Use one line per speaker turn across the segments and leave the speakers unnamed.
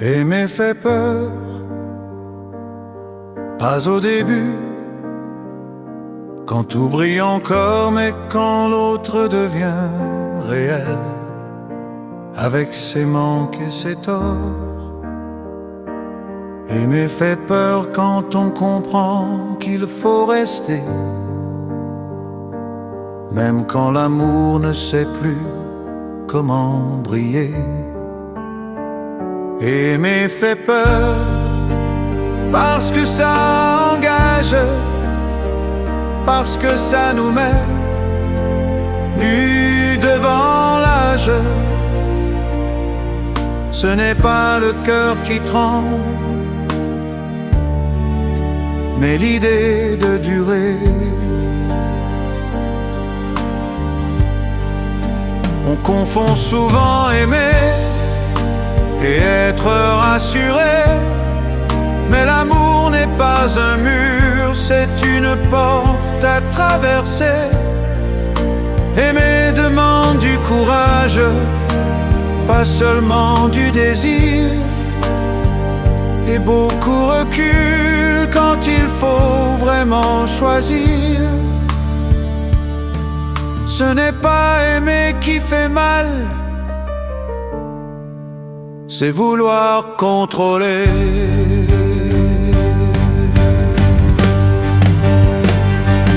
Aimer fait peur, pas au début, quand tout brille encore, mais quand l'autre devient réel, avec ses manques et ses torts. Aimer fait peur quand on comprend qu'il faut rester, même quand l'amour ne sait plus comment briller. Aimer fait peur parce que ça engage, parce que ça nous met nus devant l'âge. Ce n'est pas le cœur qui tremble, mais l'idée de durer. On confond souvent aimer et être rassuré, mais l'amour n'est pas un mur, c'est une porte à traverser. Aimer demande du courage, pas seulement du désir, et beaucoup reculent quand il faut vraiment choisir. Ce n'est pas aimer qui fait mal, c'est vouloir contrôler.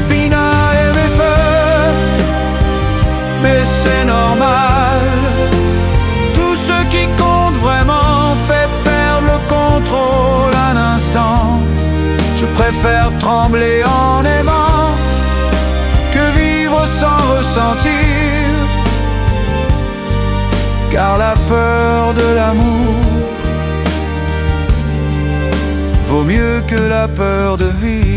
Fina aimer feu, mais c'est normal. Tout ce qui compte vraiment fait perdre le contrôle un instant. Je préfère trembler en aimant que vivre sans ressentir, car la peur de l'amour vaut mieux que la peur de vivre.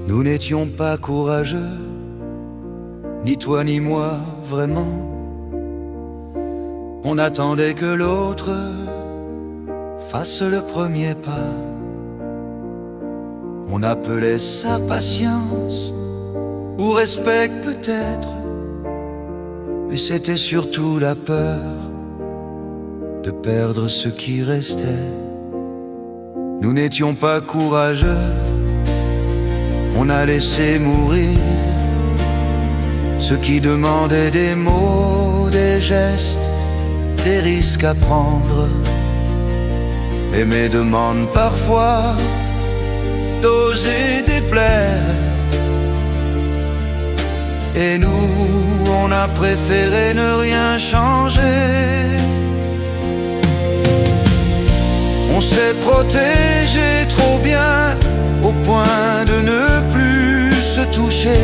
Nous n'étions pas courageux, ni toi ni moi vraiment. On attendait que l'autre fasse le premier pas. On appelait ça patience ou respect peut-être, mais c'était surtout la peur de perdre ce qui restait. Nous n'étions pas courageux, on a laissé mourir ceux qui demandaient des mots, des gestes, des risques à prendre. Aimer demande parfois d'oser déplaire, et nous, on a préféré ne rien changer. On s'est protégé trop bien au point de ne plus se toucher.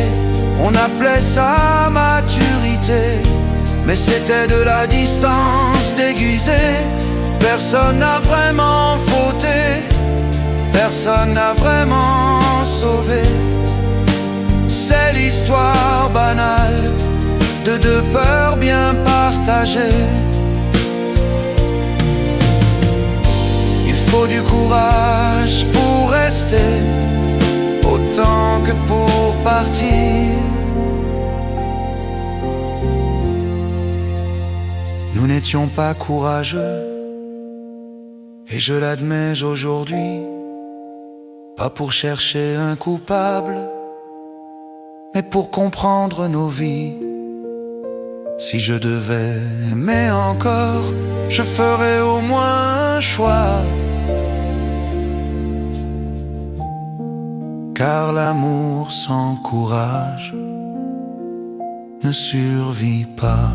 On appelait ça maturité, mais c'était de la distance déguisée. Personne n'a vraiment fauté, personne n'a vraiment sauvé. C'est l'histoire banale de deux peurs bien partagées. Il faut du courage pour rester, autant que pour partir. Nous n'étions pas courageux, et je l'admets aujourd'hui, pas pour chercher un coupable, mais pour comprendre nos vies. Si je devais aimer encore, je ferais au moins un choix, car l'amour sans courage ne survit pas.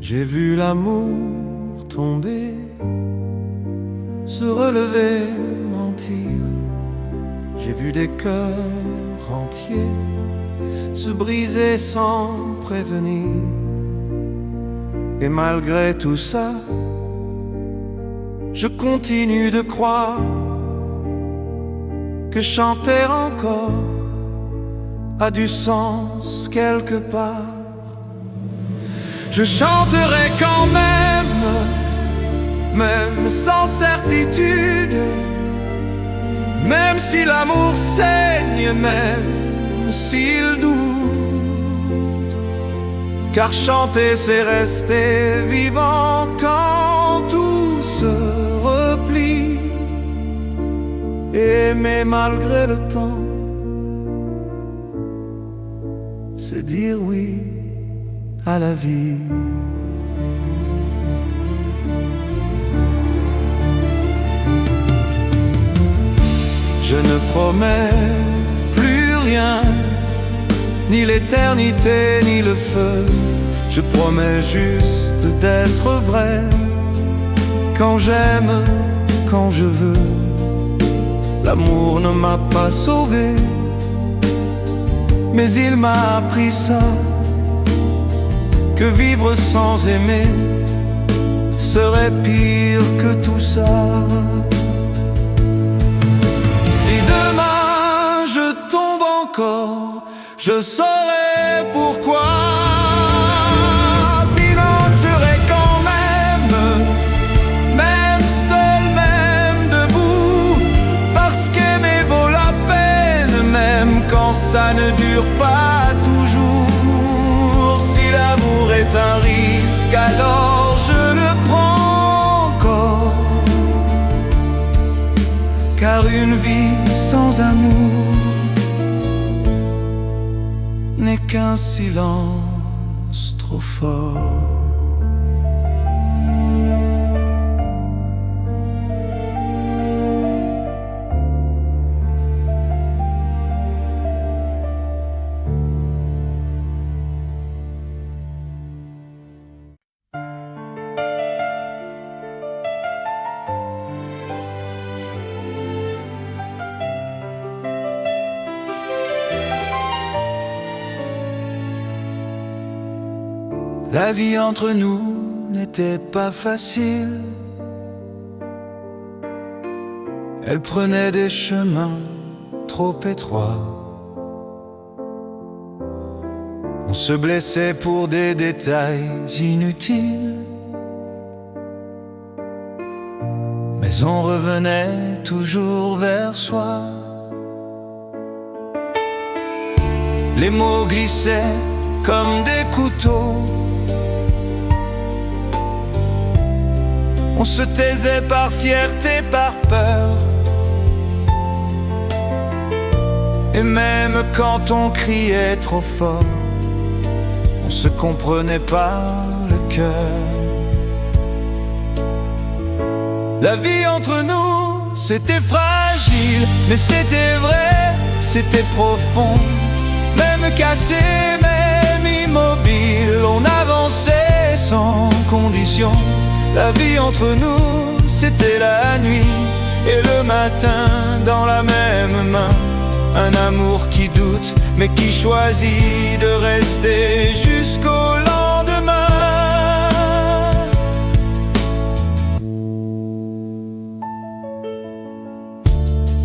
J'ai vu l'amour tomber, se relever, mentir. J'ai vu des cœurs entiers se briser sans prévenir. Et malgré tout ça, je continue de croire que chanter encore a du sens quelque part. Je chanterai quand même, même sans certitude, même si l'amour saigne, même s'il doute. Car chanter c'est rester vivant quand tout se replie. Aimer malgré le temps, c'est dire oui à la vie. Je ne promets plus rien, ni l'éternité, ni le feu. Je promets juste d'être vrai, quand j'aime, quand je veux. L'amour ne m'a pas sauvé, mais il m'a appris ça, que vivre sans aimer serait pire que tout ça. Si demain je tombe encore, je saurai pourquoi. Financerai quand même seul, même debout, parce qu'aimer vaut la peine, même quand ça ne dure pas toujours. Si l'amour est un risque, alors je le prends encore. Car une vie sans amour n'est qu'un silence trop fort. La vie entre nous n'était pas facile. Elle prenait des chemins trop étroits. On se blessait pour des détails inutiles, mais on revenait toujours vers soi. Les mots glissaient comme des couteaux. On se taisait par fierté, par peur. Et même quand on criait trop fort, on se comprenait par le cœur. La vie entre nous, c'était fragile, mais c'était vrai, c'était profond. Même cassé, même immobile, on avançait sans condition. La vie entre nous, c'était la nuit et le matin dans la même main. Un amour qui doute, mais qui choisit de rester jusqu'au lendemain.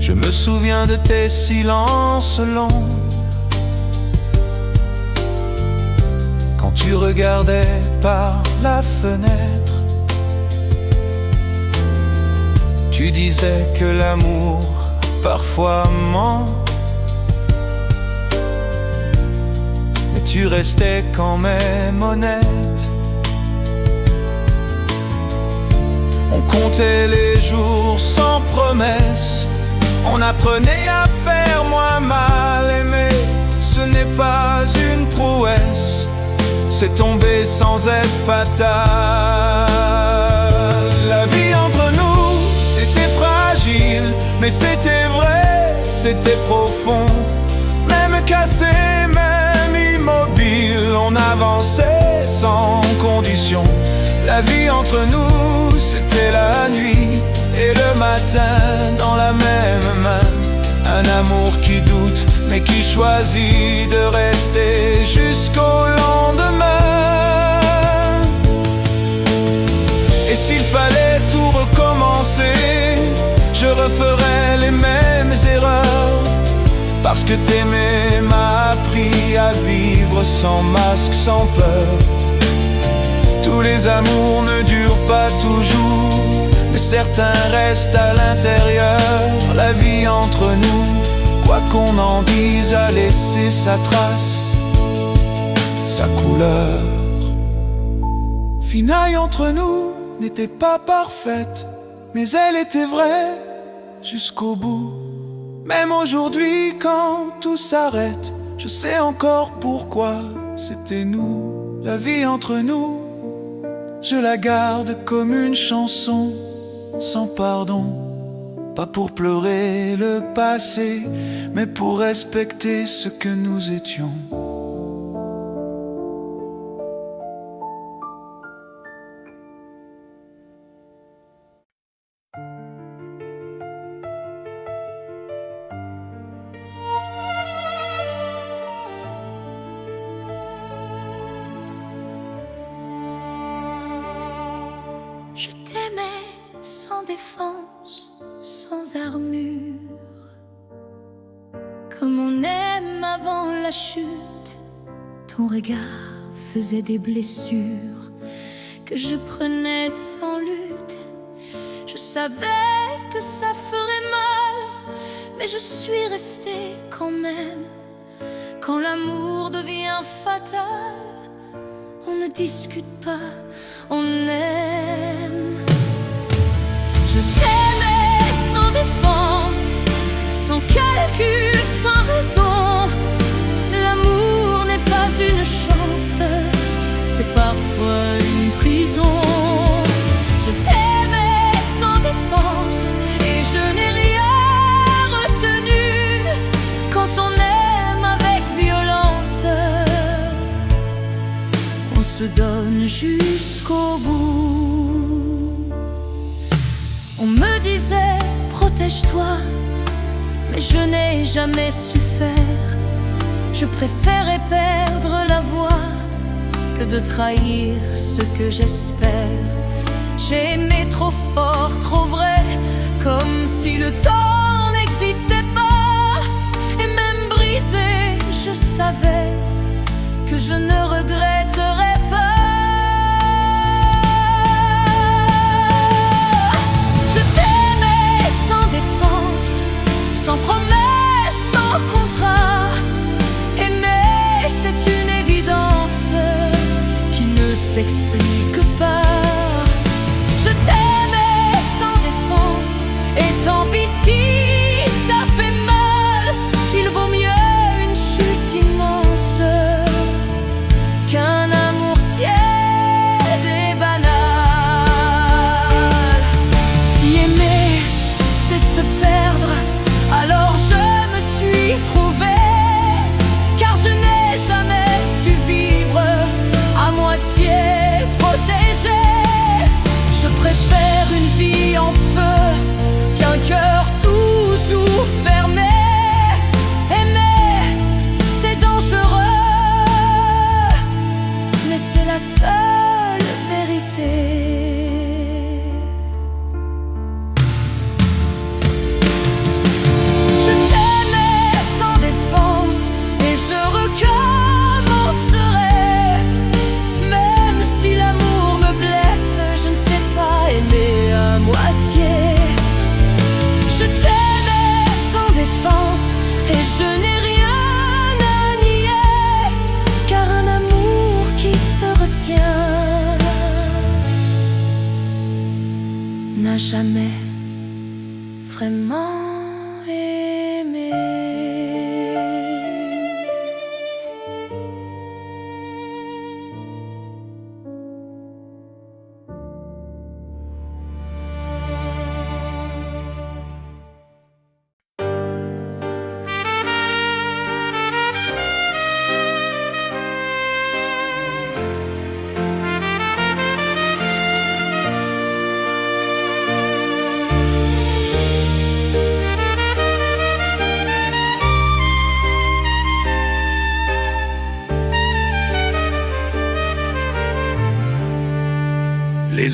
Je me souviens de tes silences longs, quand tu regardais par la fenêtre. Tu disais que l'amour parfois ment, mais tu restais quand même honnête. On comptait les jours sans promesse, on apprenait à faire moins mal. Aimer, ce n'est pas une prouesse, c'est tomber sans être fatal. La vie entre nous, c'était fragile, mais c'était vrai, c'était profond. Même cassé, même immobile, on avançait sans condition. entre nous, c'était la nuit et le matin dans la même main. Un amour qui doute mais qui choisit de rester jusqu'au lendemain. Et s'il fallait tout recommencer, je referais les mêmes erreurs. Parce que t'aimer m'a appris à vivre sans masque, sans peur. Tous les amours ne durent pas toujours, mais certains restent à l'intérieur. La vie entre nous, quoi qu'on en dise, a laissé sa trace, sa couleur. Finaille entre nous n'était pas parfaite, mais elle était vraie jusqu'au bout. Même aujourd'hui quand tout s'arrête, je sais encore pourquoi c'était nous. La vie entre nous, je la garde comme une chanson sans pardon. Pas pour pleurer le passé, mais pour respecter ce que nous étions.
Je t'aimais sans défense, sans armure, comme on aime avant la chute. Ton regard faisait des blessures que je prenais sans lutte. Je savais que ça ferait mal, mais je suis restée quand même. Quand l'amour devient fatal, on ne discute pas, on aime. Je t'aimais sans défense, sans calcul, sans raison. L'amour n'est pas une chance, c'est parfois une prison. Je t'aimais sans défense et je n'ai rien retenu. Quand on aime avec violence, on se donne jusqu'au bout. On me disait protège-toi, mais je n'ai jamais su faire. Je préférais perdre la voix que de trahir ce que j'espère. J'ai aimé trop fort, trop vrai, comme si le temps n'existait pas. Et même brisé, je savais que je ne regretterais pas. Je t'aimais sans défense, sans promesse, sans contrat. Aimer, c'est une évidence qui ne s'explique pas. Je t'aimais sans défense, et tant pis si ça fait mal. Il vaut mieux une chute immense qu'un amour tiède et banal. Si aimer, c'est se perdre, alors je me suis trouvée, car je n'ai jamais su vivre à moitié protégée. Je préfère une vie en feu qu'un cœur toujours fermé. Aimer, c'est dangereux, mais c'est la seule vérité. Je t'aimais sans défense et je recommencerai. Même si l'amour me blesse, je ne sais pas aimer à moitié. Je t'aimais sans défense et je n'ai rien à nier, car un amour qui se retient n'a jamais vraiment aimé.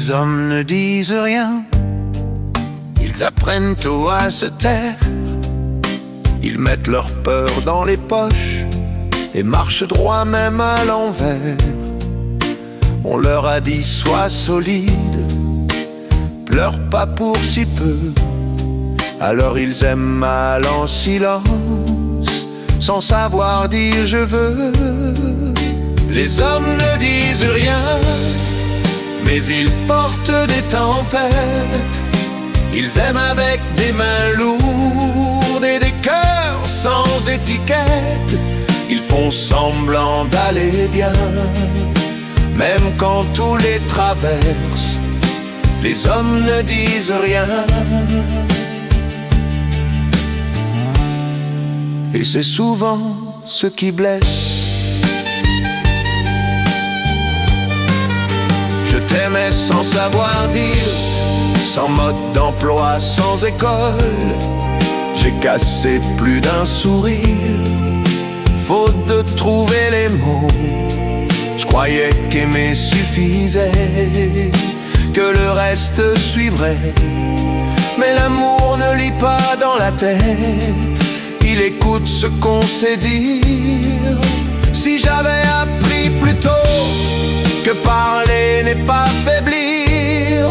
Les hommes ne disent rien, ils apprennent tôt à se taire. Ils mettent leur peur dans les poches et marchent droit même à l'envers. On leur a dit sois solide, pleure pas pour si peu. Alors ils aiment mal en silence, sans savoir dire je veux. Les hommes ne disent rien, mais ils portent des tempêtes. Ils aiment avec des mains lourdes et des cœurs sans étiquette. Ils font semblant d'aller bien, même quand tout les traverse. Les hommes ne disent rien, et c'est souvent ce qui blesse. Je t'aimais sans savoir dire, sans mode d'emploi, sans école. J'ai cassé plus d'un sourire, faute de trouver les mots. Je croyais qu'aimer suffisait, que le reste suivrait. Mais l'amour ne lit pas dans la tête, il écoute ce qu'on sait dire. Si j'avais appris plus tôt que parler n'est pas faiblir,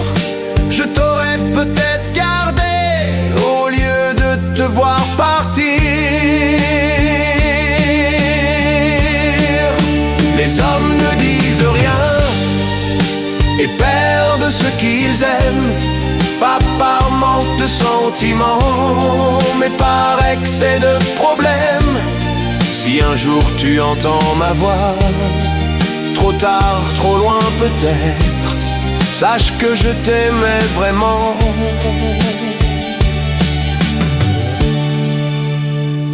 je t'aurais peut-être gardé au lieu de te voir partir. Les hommes ne disent rien et perdent ce qu'ils aiment, pas par manque de sentiments, mais par excès de problèmes. Si un jour tu entends ma voix, trop tard, trop loin peut-être, sache que je t'aimais vraiment,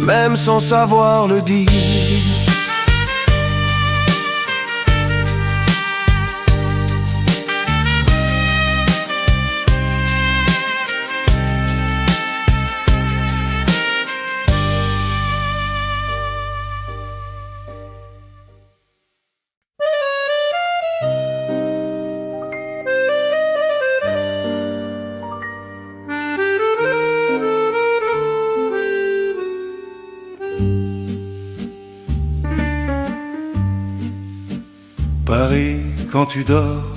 même sans savoir le dire.
Paris, quand tu dors,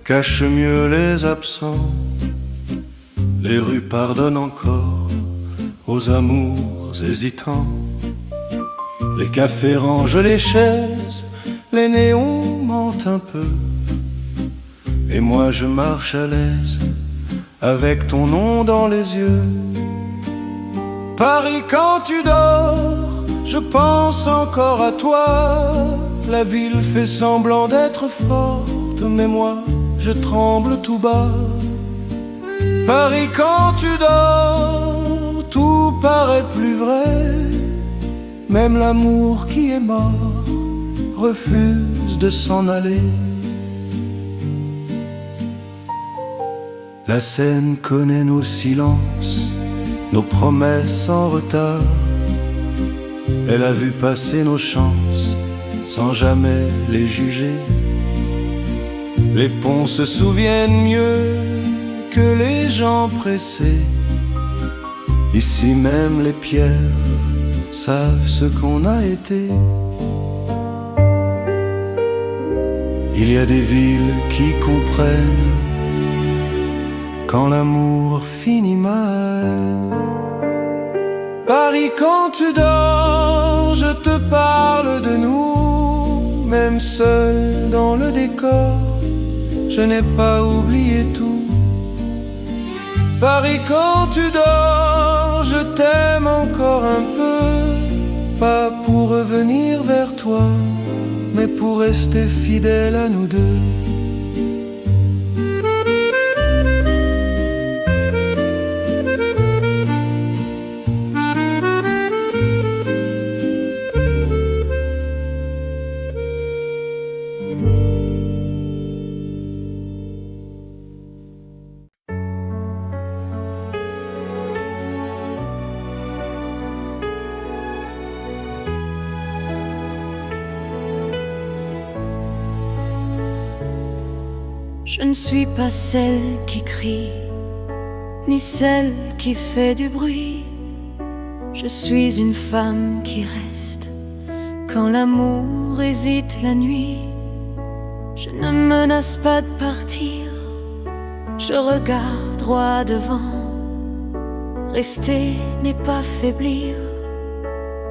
cache mieux les absents. Les rues pardonnent encore aux amours hésitants. Les cafés rangent les chaises, les néons mentent un peu. Et moi je marche à l'aise, avec ton nom dans les yeux. Paris, quand tu dors, je pense encore à toi. La ville fait semblant d'être forte, mais moi, je tremble tout bas. Paris, quand tu dors, tout paraît plus vrai. Même l'amour qui est mort refuse de s'en aller. La Seine connaît nos silences, nos promesses en retard. Elle a vu passer nos chances sans jamais les juger. Les ponts se souviennent mieux que les gens pressés. Ici même les pierres savent ce qu'on a été. Il y a des villes qui comprennent quand l'amour finit mal. Paris, quand tu dors, je te parle de nous. Même seul dans le décor, je n'ai pas oublié tout. Paris, quand tu dors, je t'aime encore un peu. Pas pour revenir vers toi, mais pour rester fidèle à nous deux.
Je ne suis pas celle qui crie, ni celle qui fait du bruit. Je suis une femme qui reste quand l'amour hésite la nuit. Je ne menace pas de partir, je regarde droit devant. Rester n'est pas faiblir,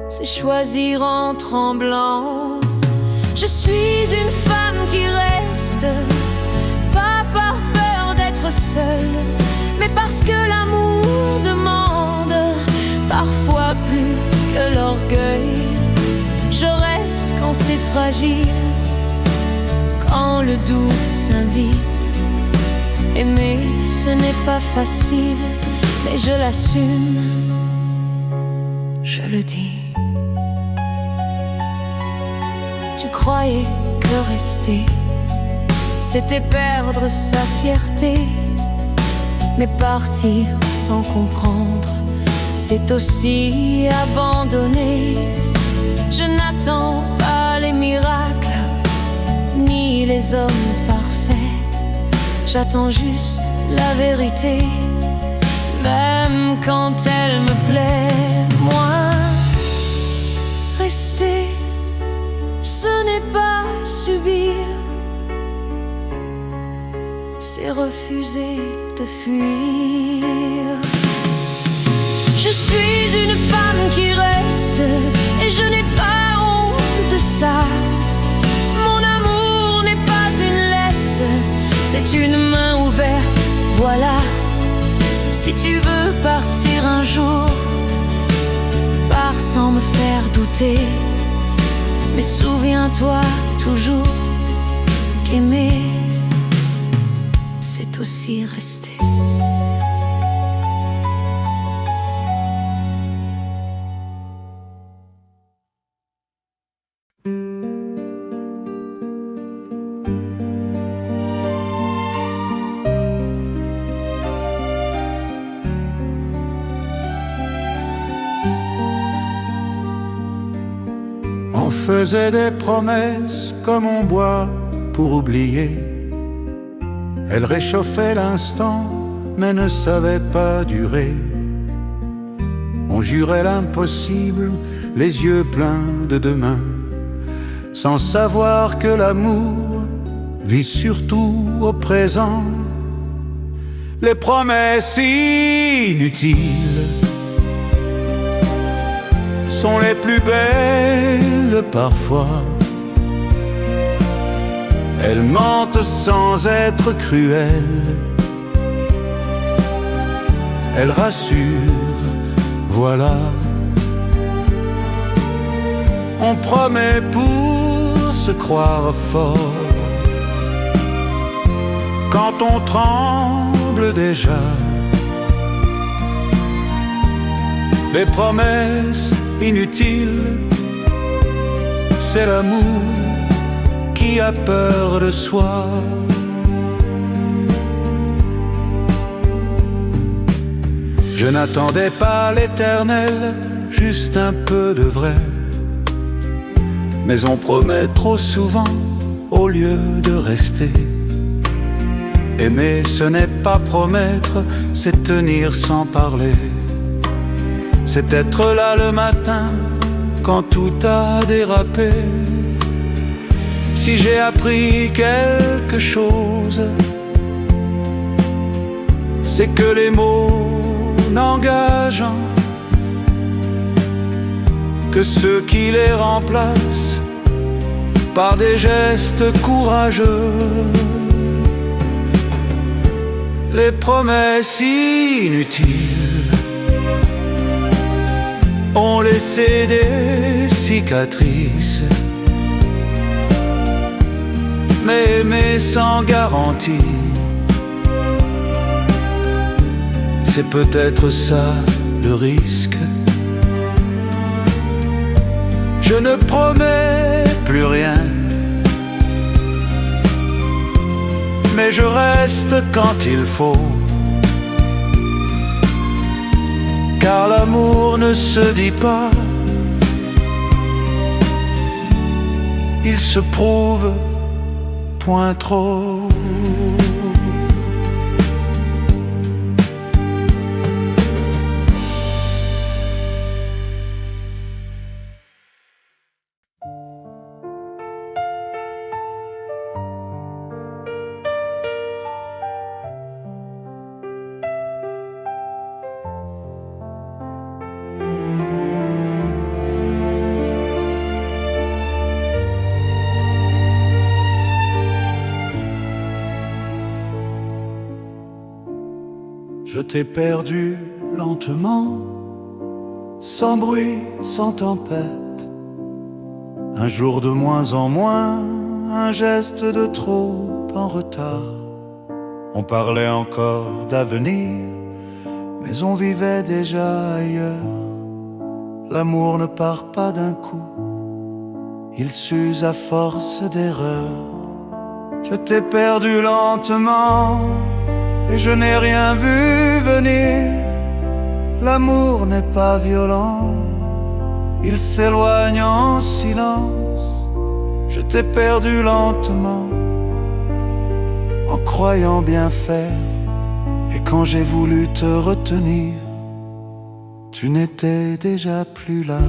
c'est choisir en tremblant. Je suis une femme qui reste, pas par peur d'être seule, mais parce que l'amour demande parfois plus que l'orgueil. Je reste quand c'est fragile, quand le doute s'invite. Aimer, ce n'est pas facile, mais je l'assume, je le dis. Tu croyais que rester, c'était perdre sa fierté, mais partir sans comprendre, c'est aussi abandonner. Je n'attends pas les miracles, ni les hommes parfaits. J'attends juste la vérité, même quand elle me plaît. Moi, rester, ce n'est pas subir, c'est refuser de fuir. Je suis une femme qui reste, et je n'ai pas honte de ça. Mon amour n'est pas une laisse, c'est une main ouverte, voilà. Si tu veux partir un jour, pars sans me faire douter. Mais souviens-toi toujours qu'aimer, c'est aussi rester.
On faisait des promesses comme on boit pour oublier. Elle réchauffait l'instant mais ne savait pas durer. On jurait l'impossible, les yeux pleins de demain, sans savoir que l'amour vit surtout au présent. Les promesses inutiles sont les plus belles parfois. Elles mentent sans être cruelles, elles rassurent, voilà. On promet pour se croire fort, quand on tremble déjà. Les promesses inutiles, c'est l'amour qui a peur de soi. Je n'attendais pas l'éternel, juste un peu de vrai. Mais on promet trop souvent au lieu de rester. Aimer, ce n'est pas promettre, c'est tenir sans parler. C'est être là le matin quand tout a dérapé. Si j'ai appris quelque chose, c'est que les mots n'engageant que ceux qui les remplacent par des gestes courageux. Les promesses inutiles ont laissé des cicatrices, mais aimer sans garantie, c'est peut-être ça le risque. Je ne promets plus rien, mais je reste quand il faut. Car l'amour ne se dit pas, il se prouve point trop. Je t'ai perdu lentement, sans bruit, sans tempête. Un jour de moins en moins, un geste de trop en retard. On parlait encore d'avenir, mais on vivait déjà ailleurs. L'amour ne part pas d'un coup, il s'use à force d'erreurs. Je t'ai perdu lentement et je n'ai rien vu venir. L'amour n'est pas violent, il s'éloigne en silence. Je t'ai perdu lentement, en croyant bien faire. Et quand j'ai voulu te retenir, tu n'étais déjà plus là.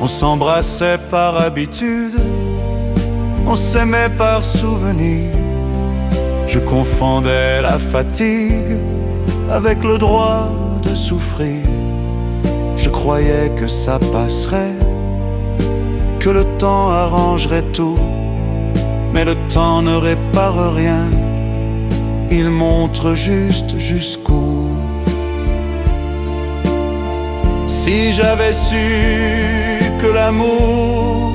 On s'embrassait par habitude, on s'aimait par souvenir. Je confondais la fatigue avec le droit de souffrir. Je croyais que ça passerait, que le temps arrangerait tout. Mais le temps ne répare rien, il montre juste jusqu'où. Si j'avais su que l'amour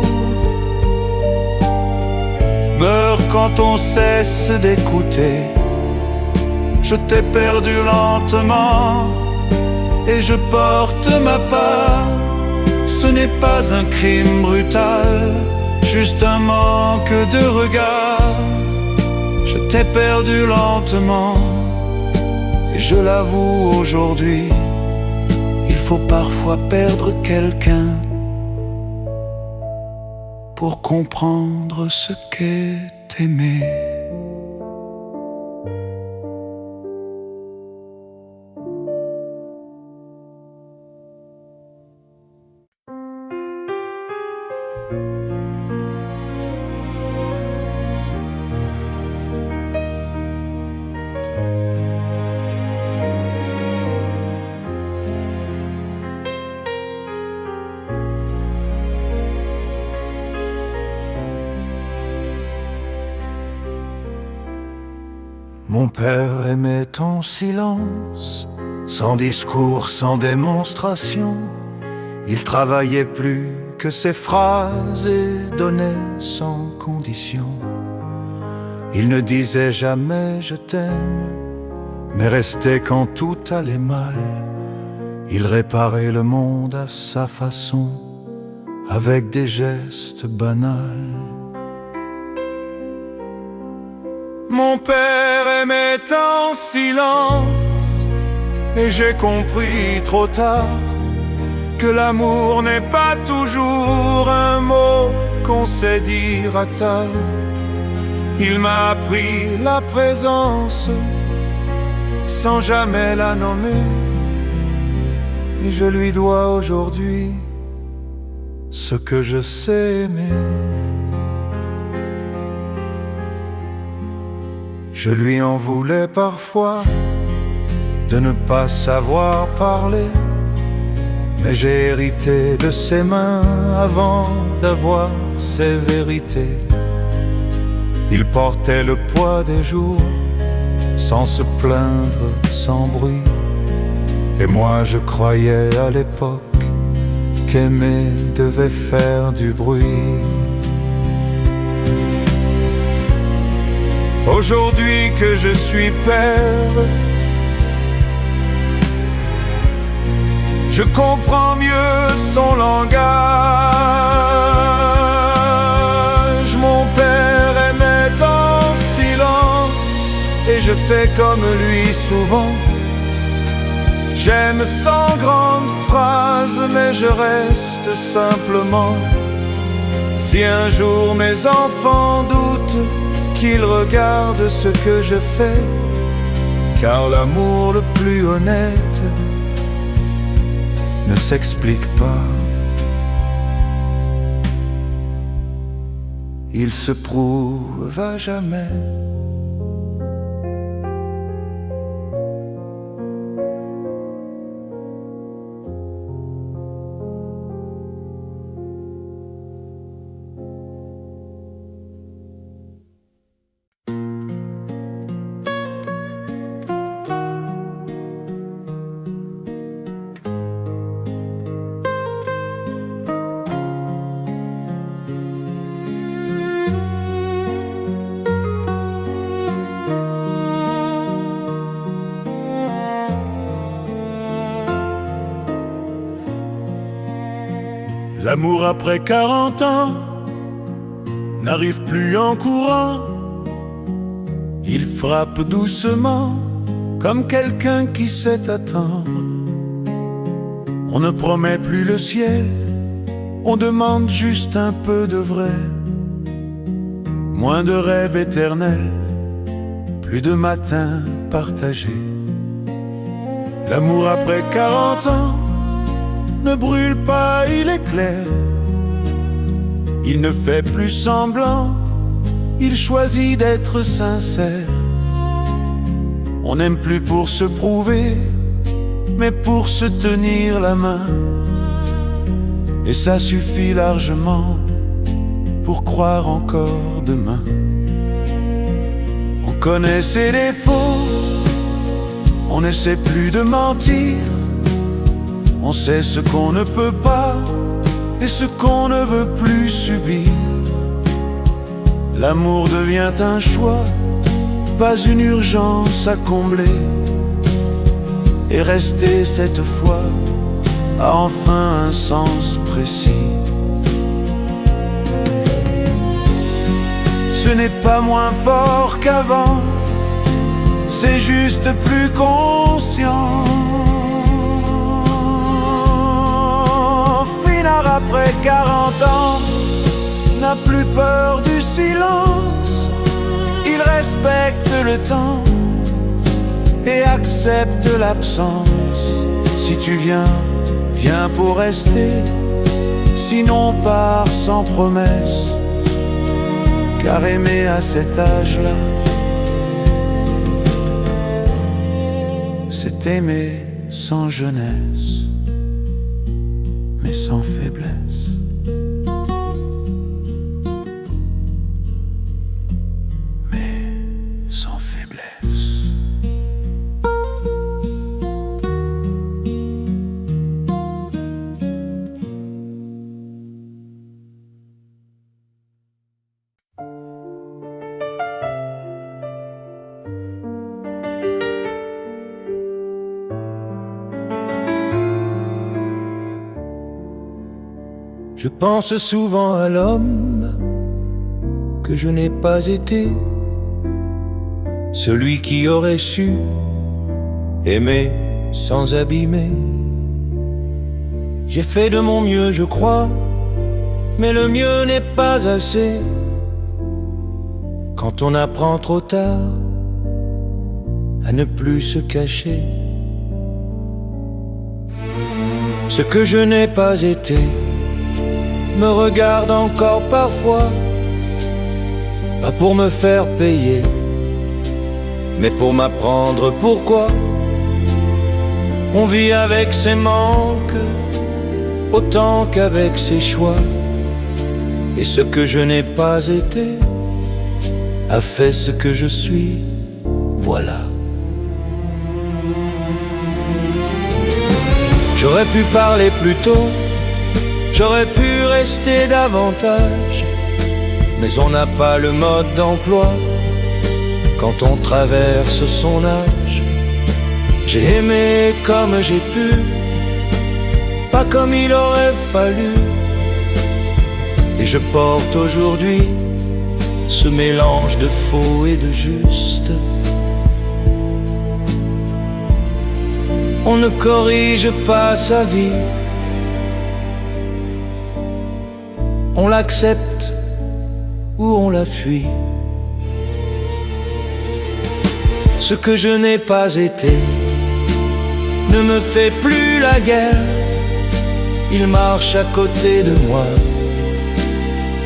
meurt quand on cesse d'écouter, je t'ai perdu lentement et je porte ma part. Ce n'est pas un crime brutal, juste un manque de regard. Je t'ai perdu lentement et je l'avoue aujourd'hui, il faut parfois perdre quelqu'un pour comprendre ce qu'est aimer. Mon père aimait ton silence, sans discours, sans démonstration. Il travaillait plus que ses phrases et donnait sans condition. Il ne disait jamais je t'aime, mais restait quand tout allait mal. Il réparait le monde à sa façon, avec des gestes banals. Mon père aimait en silence, et j'ai compris trop tard que l'amour n'est pas toujours un mot qu'on sait dire à table. Il m'a appris la présence sans jamais la nommer, et je lui dois aujourd'hui ce que je sais aimer. Je lui en voulais parfois de ne pas savoir parler, mais j'ai hérité de ses mains avant d'avoir ses vérités. Il portait le poids des jours sans se plaindre, sans bruit. Et moi je croyais à l'époque qu'aimer devait faire du bruit. Aujourd'hui que je suis père, je comprends mieux son langage. Mon père aimait en silence, et je fais comme lui souvent. J'aime sans grande phrase, mais je reste simplement. Si un jour mes enfants doutent, qu'ils regardent ce que je fais, car l'amour le plus honnête ne s'explique pas. Il se prouve à jamais.
L'amour après 40 ans n'arrive plus en courant. Il frappe doucement comme quelqu'un qui sait attendre. On ne promet plus le ciel, on demande juste un peu de vrai. Moins de rêves éternels, plus de matins partagés. L'amour après 40 ans ne brûle pas, il est clair. Il ne fait plus semblant, il choisit d'être sincère. On n'aime plus pour se prouver, mais pour se tenir la main. Et ça suffit largement pour croire encore demain. On connaît ses défauts, on n'essaie plus de mentir. On sait ce qu'on ne peut pas et ce qu'on ne veut plus subir. L'amour devient un choix, pas une urgence à combler. Et rester cette fois a enfin un sens précis. Ce n'est pas moins fort qu'avant, c'est juste plus conscient. Finard après 40 ans n'a plus peur du silence. Il respecte le temps et accepte l'absence. Si tu viens, viens pour rester. Sinon pars sans promesse. Car aimer à cet âge-là, c'est aimer sans jeunesse, mais sans faiblesse. Mais sans faiblesse.
Je pense souvent à l'homme que je n'ai pas été, celui qui aurait su aimer sans abîmer. J'ai fait de mon mieux, je crois, mais le mieux n'est pas assez. Quand on apprend trop tard à ne plus se cacher, ce que je n'ai pas été me regarde encore parfois, pas pour me faire payer, mais pour m'apprendre pourquoi on vit avec ses manques autant qu'avec ses choix. Et ce que je n'ai pas été a fait ce que je suis, voilà. J'aurais pu parler plus tôt, j'aurais pu rester davantage, mais on n'a pas le mode d'emploi quand on traverse son âge. J'ai aimé comme j'ai pu, pas comme il aurait fallu. Et je porte aujourd'hui ce mélange de faux et de juste. On ne corrige pas sa vie, on l'accepte ou on la fuit. Ce que je n'ai pas été ne me fait plus la guerre. Il marche à côté de moi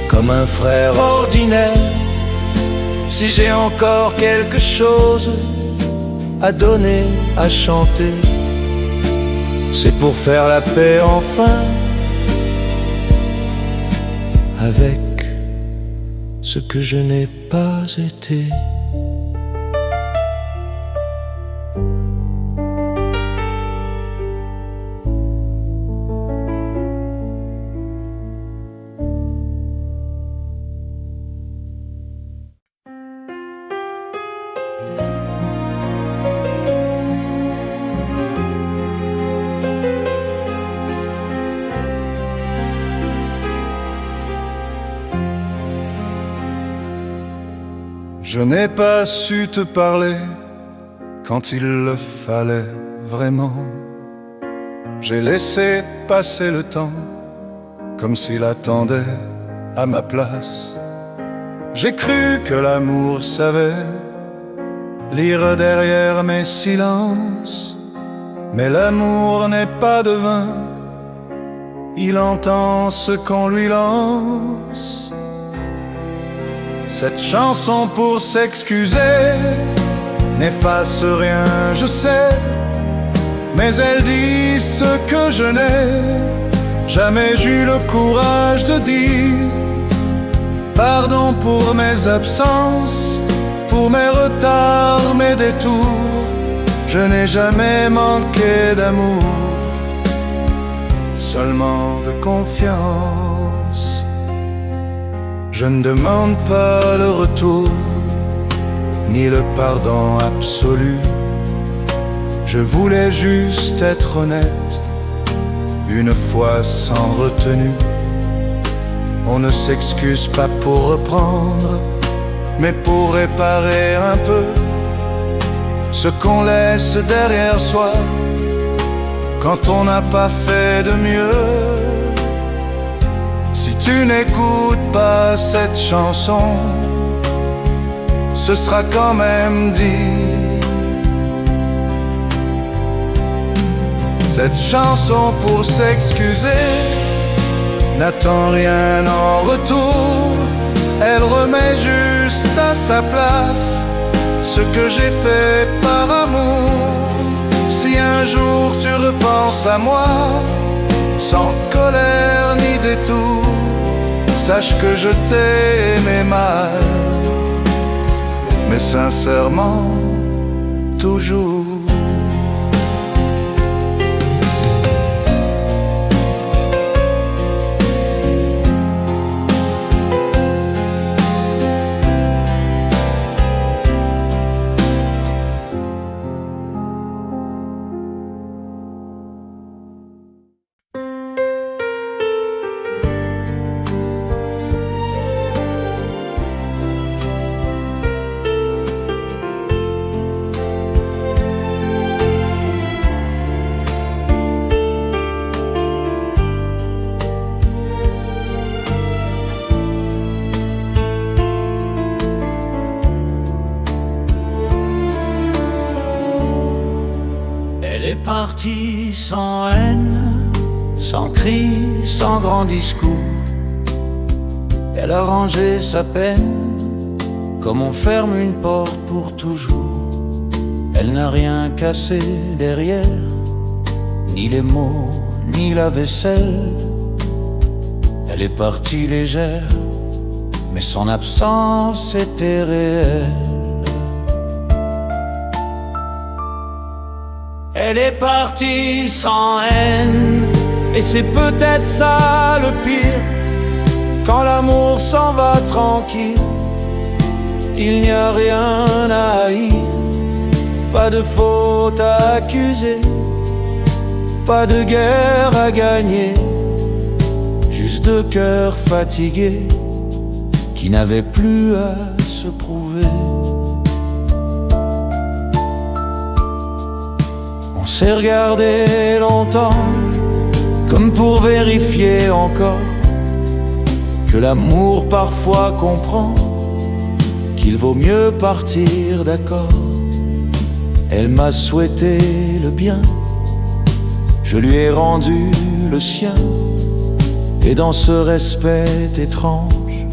comme un frère ordinaire. Si j'ai encore quelque chose à donner, à chanter, c'est pour faire la paix enfin avec ce que je n'ai pas été. Je n'ai pas su te parler quand il le fallait vraiment. J'ai laissé passer le temps comme s'il attendait à ma place. J'ai cru que l'amour savait lire derrière mes silences. Mais l'amour n'est pas devin, il entend ce qu'on lui lance. Cette chanson pour s'excuser n'efface rien, je sais, mais elle dit ce que je n'ai jamais eu le courage de dire. Pardon pour mes absences, pour mes retards, mes détours. Je n'ai jamais manqué d'amour, seulement de confiance. Je ne demande pas le retour, ni le pardon absolu. Je voulais juste être honnête, une fois sans retenue. On ne s'excuse pas pour reprendre, mais pour réparer un peu ce qu'on laisse derrière soi quand on n'a pas fait de mieux. Si tu n'écoutes pas cette chanson, ce sera quand même dit. Cette chanson pour s'excuser n'attend rien en retour. Elle remet juste à sa place ce que j'ai fait par amour. Si un jour tu repenses à moi, sans colère ni détour, sache que je t'ai aimé mal, mais sincèrement, toujours.
Elle est partie sans haine, sans cri, sans grand discours. Elle a rangé sa peine, comme on ferme une porte pour toujours. Elle n'a rien cassé derrière, ni les mots, ni la vaisselle. Elle est partie légère, mais son absence était réelle. Elle est partie sans haine, et c'est peut-être ça le pire. Quand l'amour s'en va tranquille, il n'y a rien à haïr. Pas de faute à accuser, pas de guerre à gagner. Juste deux cœurs fatigués qui n'avaient plus à se prouver. On s'est regardé longtemps, comme pour vérifier encore que l'amour parfois comprend qu'il vaut mieux partir d'accord. Elle m'a souhaité le bien, je lui ai rendu le sien, et dans ce respect étrange,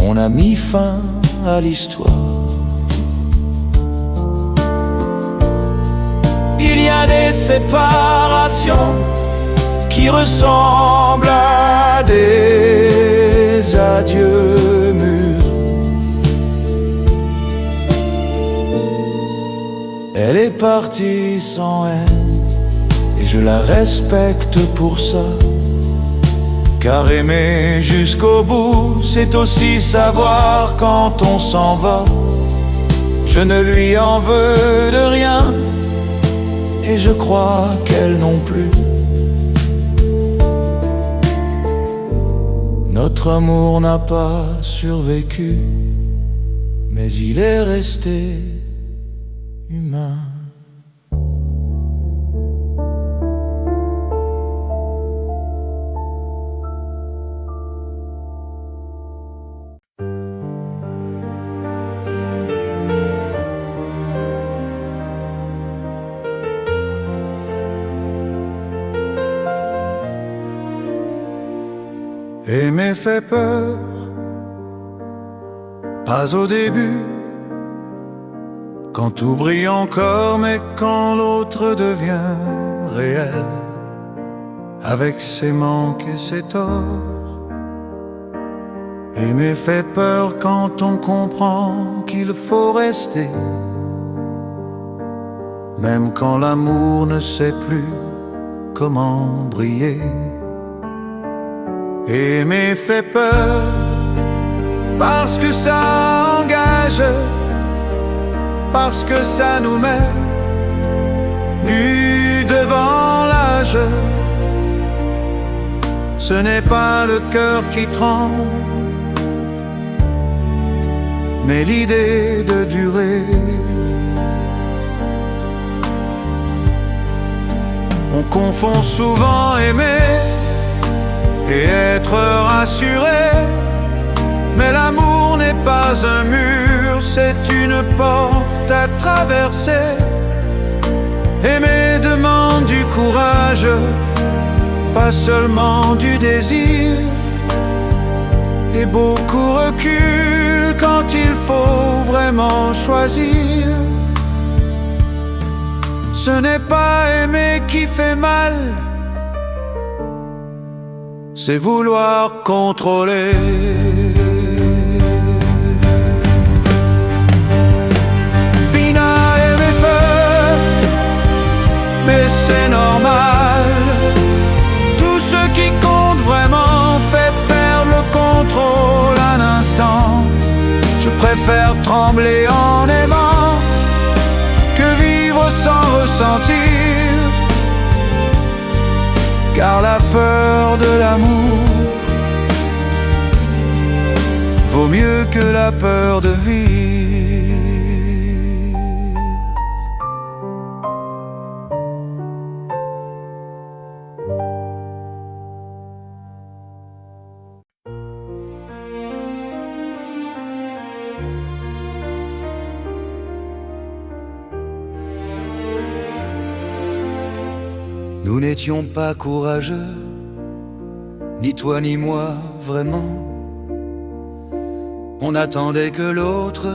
on a mis fin à l'histoire. Il y a des séparations qui ressemblent à des adieux mûrs. Elle est partie sans haine, et je la respecte pour ça. Car aimer jusqu'au bout, c'est aussi savoir quand on s'en va. Je ne lui en veux de rien, et je crois qu'elle non plus. Notre amour n'a pas survécu, mais il est resté humain.
Aimer fait peur, pas au début, quand tout brille encore, mais quand l'autre devient réel, avec ses manques et ses torts. Aimer fait peur quand on comprend qu'il faut rester, même quand l'amour ne sait plus comment briller. Aimer fait peur parce que ça engage, parce que ça nous met nus devant l'âge. Ce n'est pas le cœur qui tremble, mais l'idée de durer. On confond souvent aimer et être rassuré, mais l'amour n'est pas un mur, c'est une porte à traverser. Aimer demande du courage, pas seulement du désir, et beaucoup reculent quand il faut vraiment choisir. Ce n'est pas aimer qui fait mal, c'est vouloir contrôler. Fina aimer feu, mais c'est normal. Tout ce qui compte vraiment fait perdre le contrôle un instant. Je préfère trembler en aimant que vivre sans ressentir, car la peur de l'amour vaut mieux que la peur de vivre.
Nous n'étions pas courageux, ni toi ni moi vraiment. On attendait que l'autre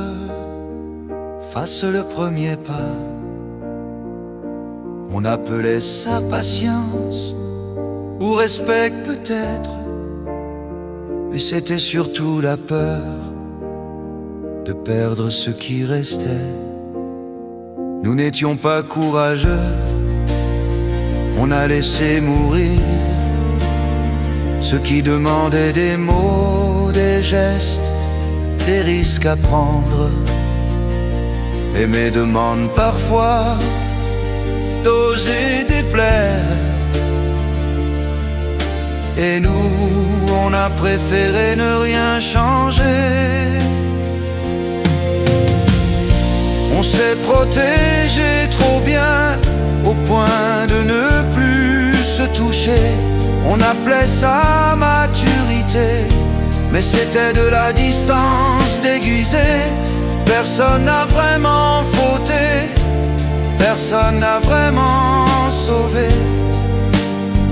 fasse le premier pas. On appelait ça patience ou respect peut-être, mais c'était surtout la peur de perdre ce qui restait. Nous n'étions pas courageux, on a laissé mourir ceux qui demandaient des mots, des gestes, des risques à prendre. Aimer demande parfois d'oser déplaire, et nous, on a préféré ne rien changer. On s'est protégé trop bien au point de ne plus se toucher. On appelait ça maturité, mais c'était de la distance déguisée. Personne n'a vraiment fauté, personne n'a vraiment sauvé.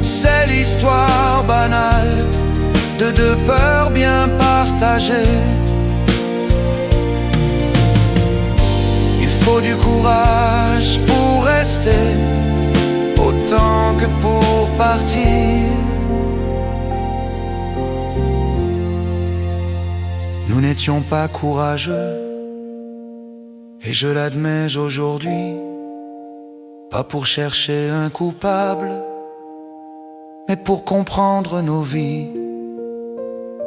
C'est l'histoire banale de deux peurs bien partagées. Il faut du courage pour rester, autant que pour partir. Nous n'étions pas courageux, et je l'admets aujourd'hui, pas pour chercher un coupable, mais pour comprendre nos vies.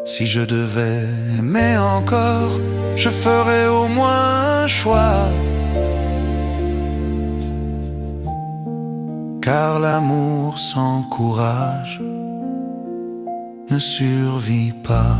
Si je devais aimer encore, je ferais au moins un choix, car l'amour sans courage ne survit pas.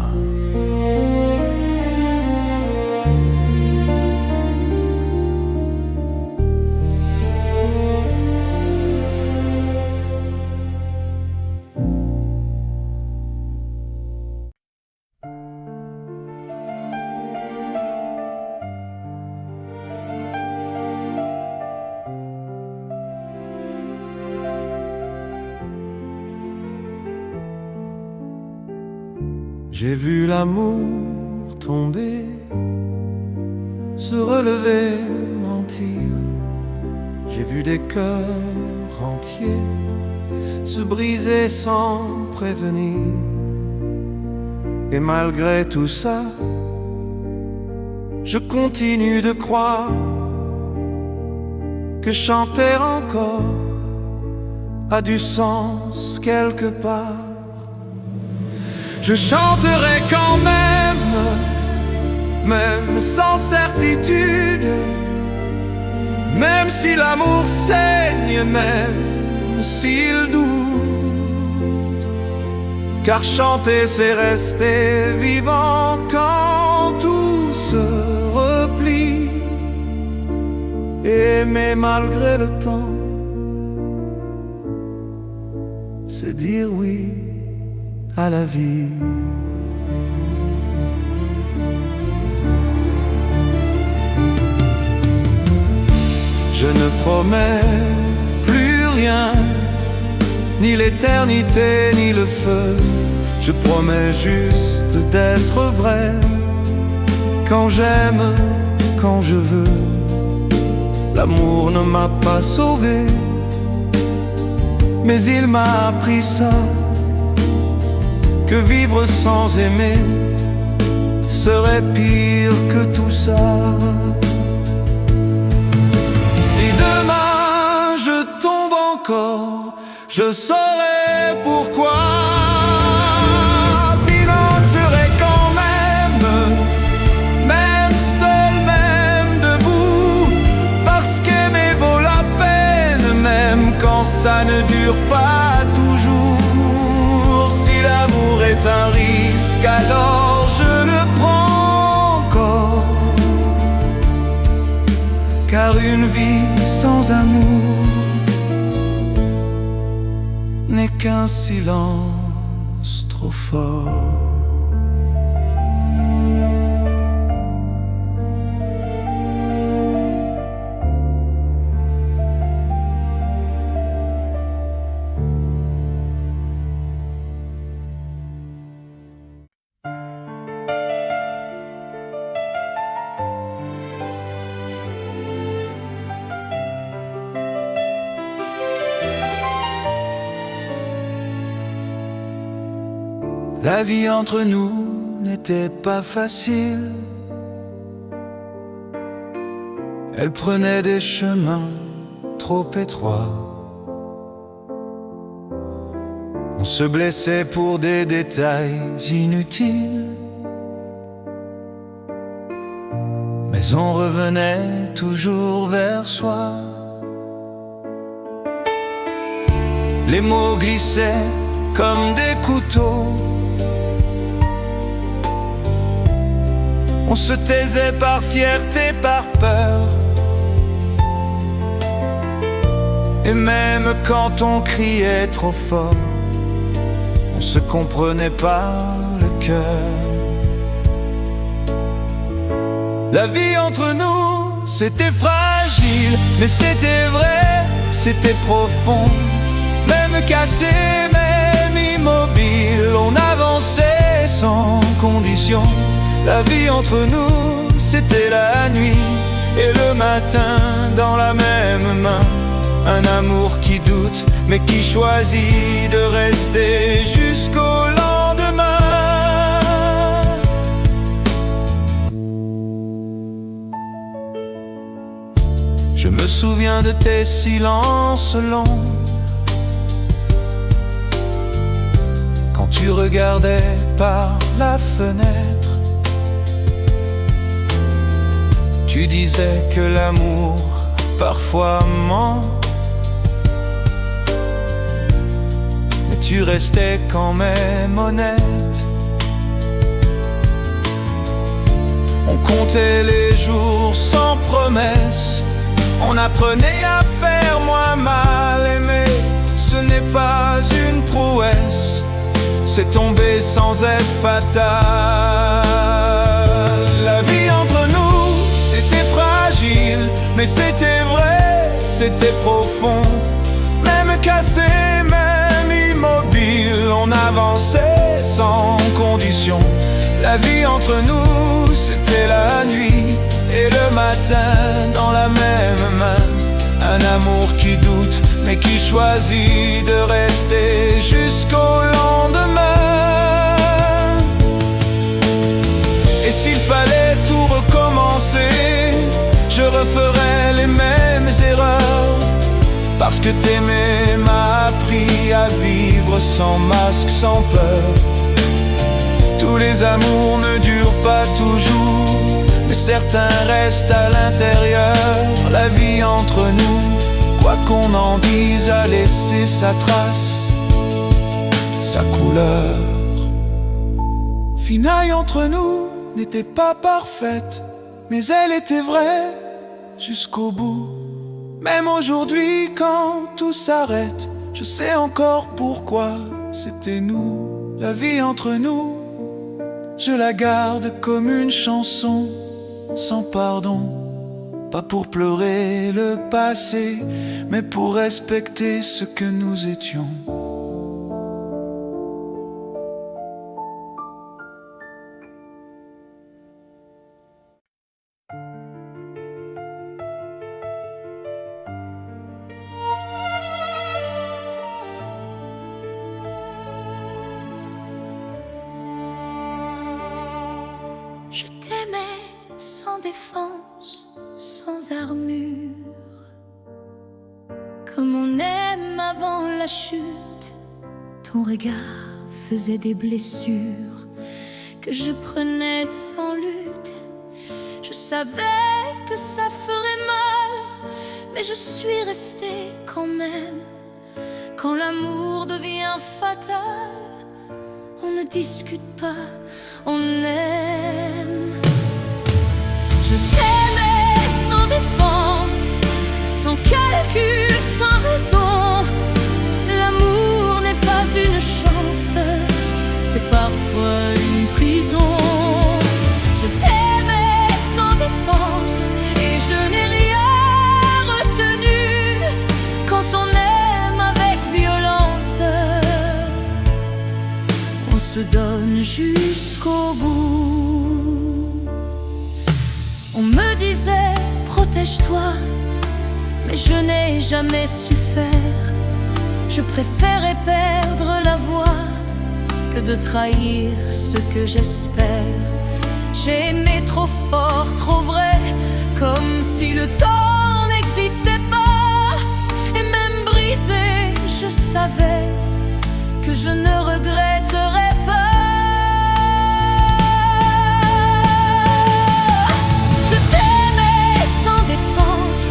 J'ai vu l'amour tomber, se relever, mentir. J'ai vu des cœurs entiers se briser sans prévenir. Et malgré tout ça, je continue de croire que chanter encore a du sens quelque part. Je chanterai quand même sans certitude, même si l'amour saigne, même s'il doute. Car chanter c'est rester vivant quand tout se replie. Aimer malgré le temps, c'est dire oui à la vie. Je ne promets plus rien, ni l'éternité ni le feu. Je promets juste d'être vrai, quand j'aime, quand je veux. L'amour ne m'a pas sauvé, mais il m'a appris ça, que vivre sans aimer serait pire que tout ça. Si demain je tombe encore, je saurai pourquoi. Financerai quand même seul, même debout, parce qu'aimer vaut la peine, même quand ça ne dure pas toujours. Si l'amour est un risque, alors je le prends encore. Car une vie sans amour n'est qu'un silence trop fort. La vie entre nous n'était pas facile. Elle prenait des chemins trop étroits. On se blessait pour des détails inutiles, mais on revenait toujours vers soi. Les mots glissaient comme des couteaux. On se taisait par fierté, par peur. Et même quand on criait trop fort, on se comprenait par le cœur. La vie entre nous, c'était fragile, mais c'était vrai, c'était profond. Même cassé, même immobile, on avançait sans condition. La vie entre nous, c'était la nuit et le matin dans la même main. Un amour qui doute, mais qui choisit de rester jusqu'au lendemain. Je me souviens de tes silences longs, quand tu regardais par la fenêtre. Tu disais que l'amour parfois ment, mais tu restais quand même honnête. On comptait les jours sans promesse, on apprenait à faire moins mal. Aimer, ce n'est pas une prouesse, c'est tomber sans être fatal. La vie entre nous, c'était fragile, mais c'était vrai, c'était profond. Même cassé, même immobile, on avançait sans condition.
La vie entre nous, c'était la nuit et le matin dans la même main. Un amour qui doute mais qui choisit de rester jusqu'au lendemain. Et s'il fallait tout recommencer, je referais les mêmes erreurs. Parce que t'aimer m'a appris à vivre sans masque, sans peur. Tous les amours ne durent pas toujours, mais certains restent à l'intérieur. La vie entre nous, quoi qu'on en dise, a laissé sa trace, sa couleur. Finaille entre nous n'était pas parfaite, mais elle était vraie jusqu'au bout. Même aujourd'hui quand tout s'arrête, je sais encore pourquoi c'était nous. La vie entre nous, je la garde comme une chanson sans pardon. Pas pour pleurer le passé, mais pour respecter ce que nous étions.
Je t'aimais sans défense, sans armure, comme on aime avant la chute. Ton regard faisait des blessures que je prenais sans lutte. Je savais que ça ferait mal, mais je suis restée quand même. Quand l'amour devient fatal, on ne discute pas, on aime. Je t'aimais sans défense, sans calcul, sans raison. L'amour n'est pas une chance, c'est parfois une prison. Je t'aimais sans défense et je n'ai rien retenu. Quand on aime avec violence, on se donne jusqu'au bout. On me disait protège-toi, mais je n'ai jamais su faire. Je préférais perdre la voix que de trahir ce que j'espère. J'ai aimé trop fort, trop vrai, comme si le temps n'existait pas. Et même brisé, je savais que je ne regretterais pas. Je t'aimais sans défense,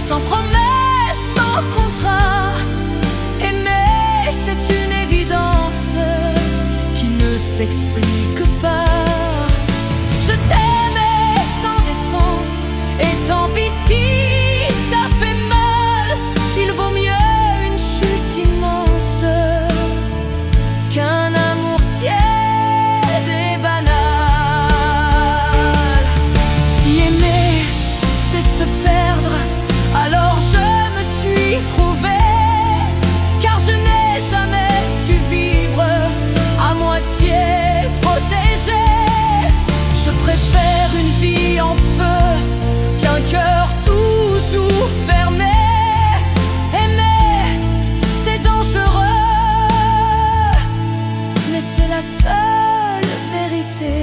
sans promesse, sans contrat. Aimer, c'est une évidence qui ne s'explique pas. Je t'aimais sans défense, et tant pis si ça fait mal. Il vaut mieux une chute immense qu'un amour tiède et banal. Si aimer, c'est se perdre, alors je me suis trouvée, car je n'ai jamais su vivre à moitié protégée. Je préfère une vie en feu qu'un cœur toujours fermé. Aimer, c'est dangereux, mais c'est la seule vérité.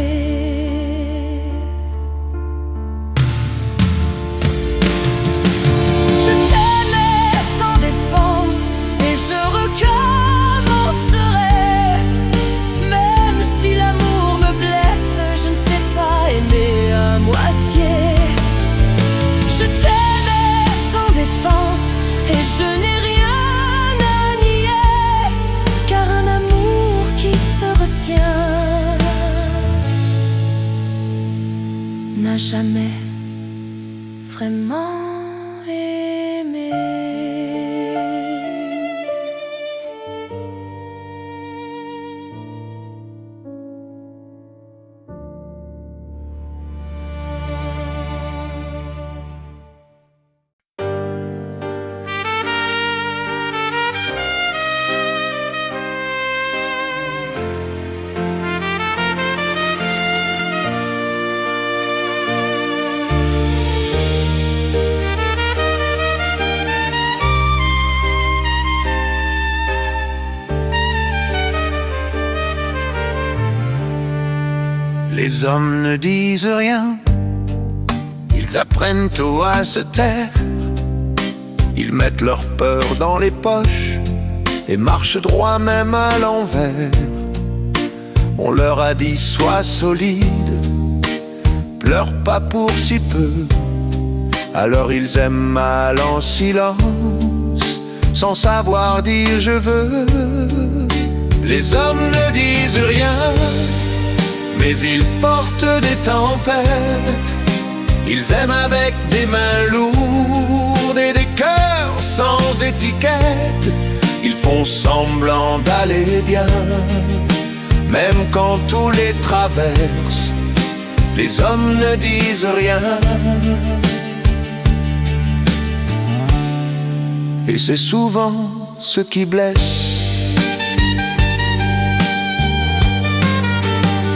Je t'aimais sans défense et je recommencerai. Même si l'amour me blesse, je ne sais pas aimer à moitié. Je t'aimais sans défense et je n'ai rien à nier, car un amour qui se retient n'a jamais vraiment aimé.
Les hommes ne disent rien, ils apprennent tout à se taire. Ils mettent leur peur dans les poches et marchent droit même à l'envers. On leur a dit sois solide, pleure pas pour si peu. Alors ils aiment mal en silence, sans savoir dire je veux. Les hommes ne disent rien, mais ils portent des tempêtes. Ils aiment avec des mains lourdes et des cœurs sans étiquette. Ils font semblant d'aller bien, même quand tout les traverse. Les hommes ne disent rien, et c'est souvent ce qui blesse.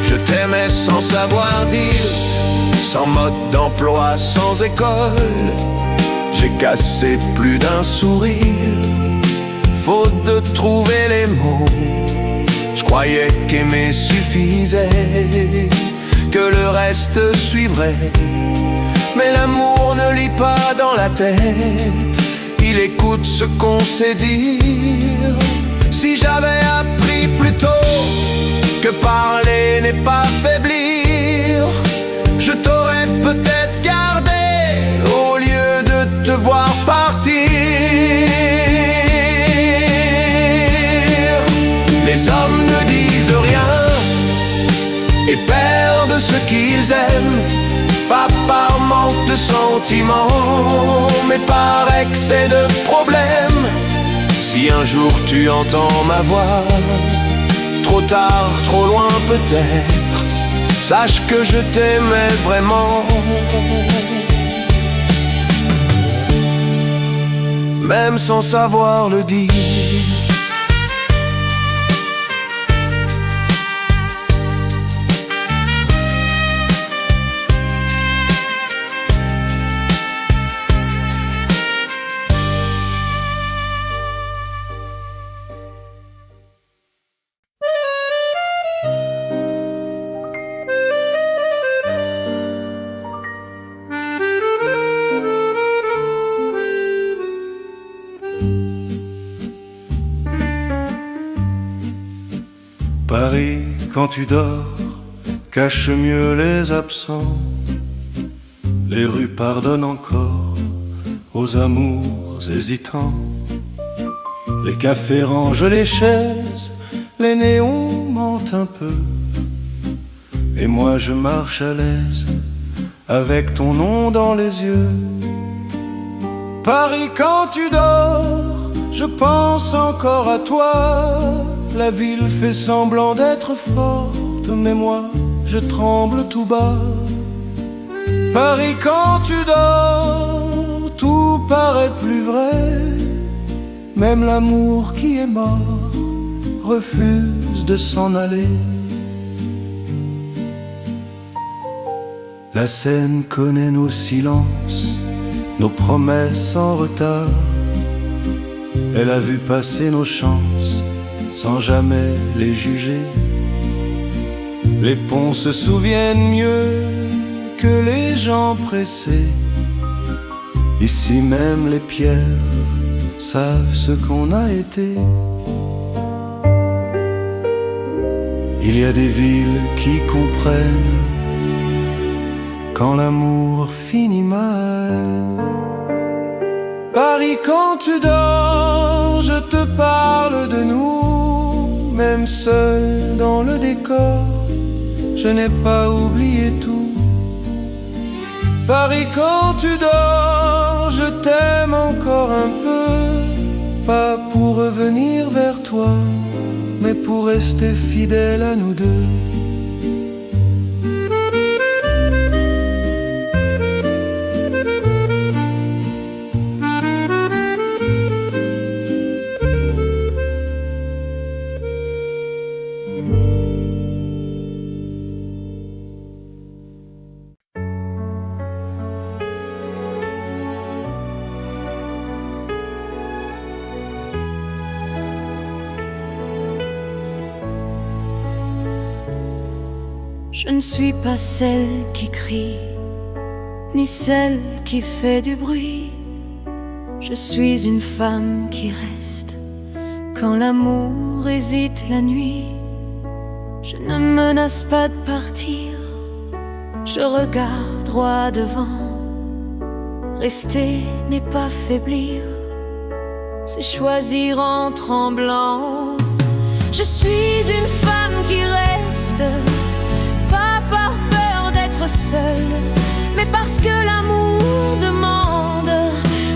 Je t'aimais sans savoir dire, sans mode d'emploi, sans école. J'ai cassé plus d'un sourire, faute de trouver les mots. Je croyais qu'aimer suffisait, que le reste suivrait. Mais l'amour ne lit pas dans la tête, il écoute ce qu'on sait dire. Si j'avais appris plus tôt que parler n'est pas faiblir, je t'aurais peut-être gardé au lieu de te voir partir. Les hommes ne disent rien et perdent ce qu'ils aiment, pas par manque de sentiments, mais par excès de problèmes. Si un jour tu entends ma voix, trop tard, trop loin peut-être, sache que je t'aimais vraiment, même sans savoir le dire.
Paris, quand tu dors, cache mieux les absents. Les rues pardonnent encore aux amours hésitants. Les cafés rangent les chaises, les néons mentent un peu. Et moi je marche à l'aise, avec ton nom dans les yeux. Paris, quand tu dors, je pense encore à toi. La ville fait semblant d'être forte, mais moi je tremble tout bas. Paris, quand tu dors, tout paraît plus vrai. Même l'amour qui est mort refuse de s'en aller. La Seine connaît nos silences, nos promesses en retard. Elle a vu passer nos chances sans jamais les juger. Les ponts se souviennent mieux que les gens pressés. Ici même les pierres savent ce qu'on a été. Il y a des villes qui comprennent quand l'amour finit mal. Paris, quand tu dors, je te parle de nous. Même seul dans le décor, je n'ai pas oublié tout. Paris, quand tu dors, je t'aime encore un peu. Pas pour revenir vers toi, mais pour rester fidèle à nous deux.
Je ne suis pas celle qui crie, ni celle qui fait du bruit. Je suis une femme qui reste quand l'amour hésite la nuit. Je ne menace pas de partir, je regarde droit devant. Rester n'est pas faiblir, c'est choisir en tremblant. Je suis une femme qui reste, pas par peur d'être seule, mais parce que l'amour demande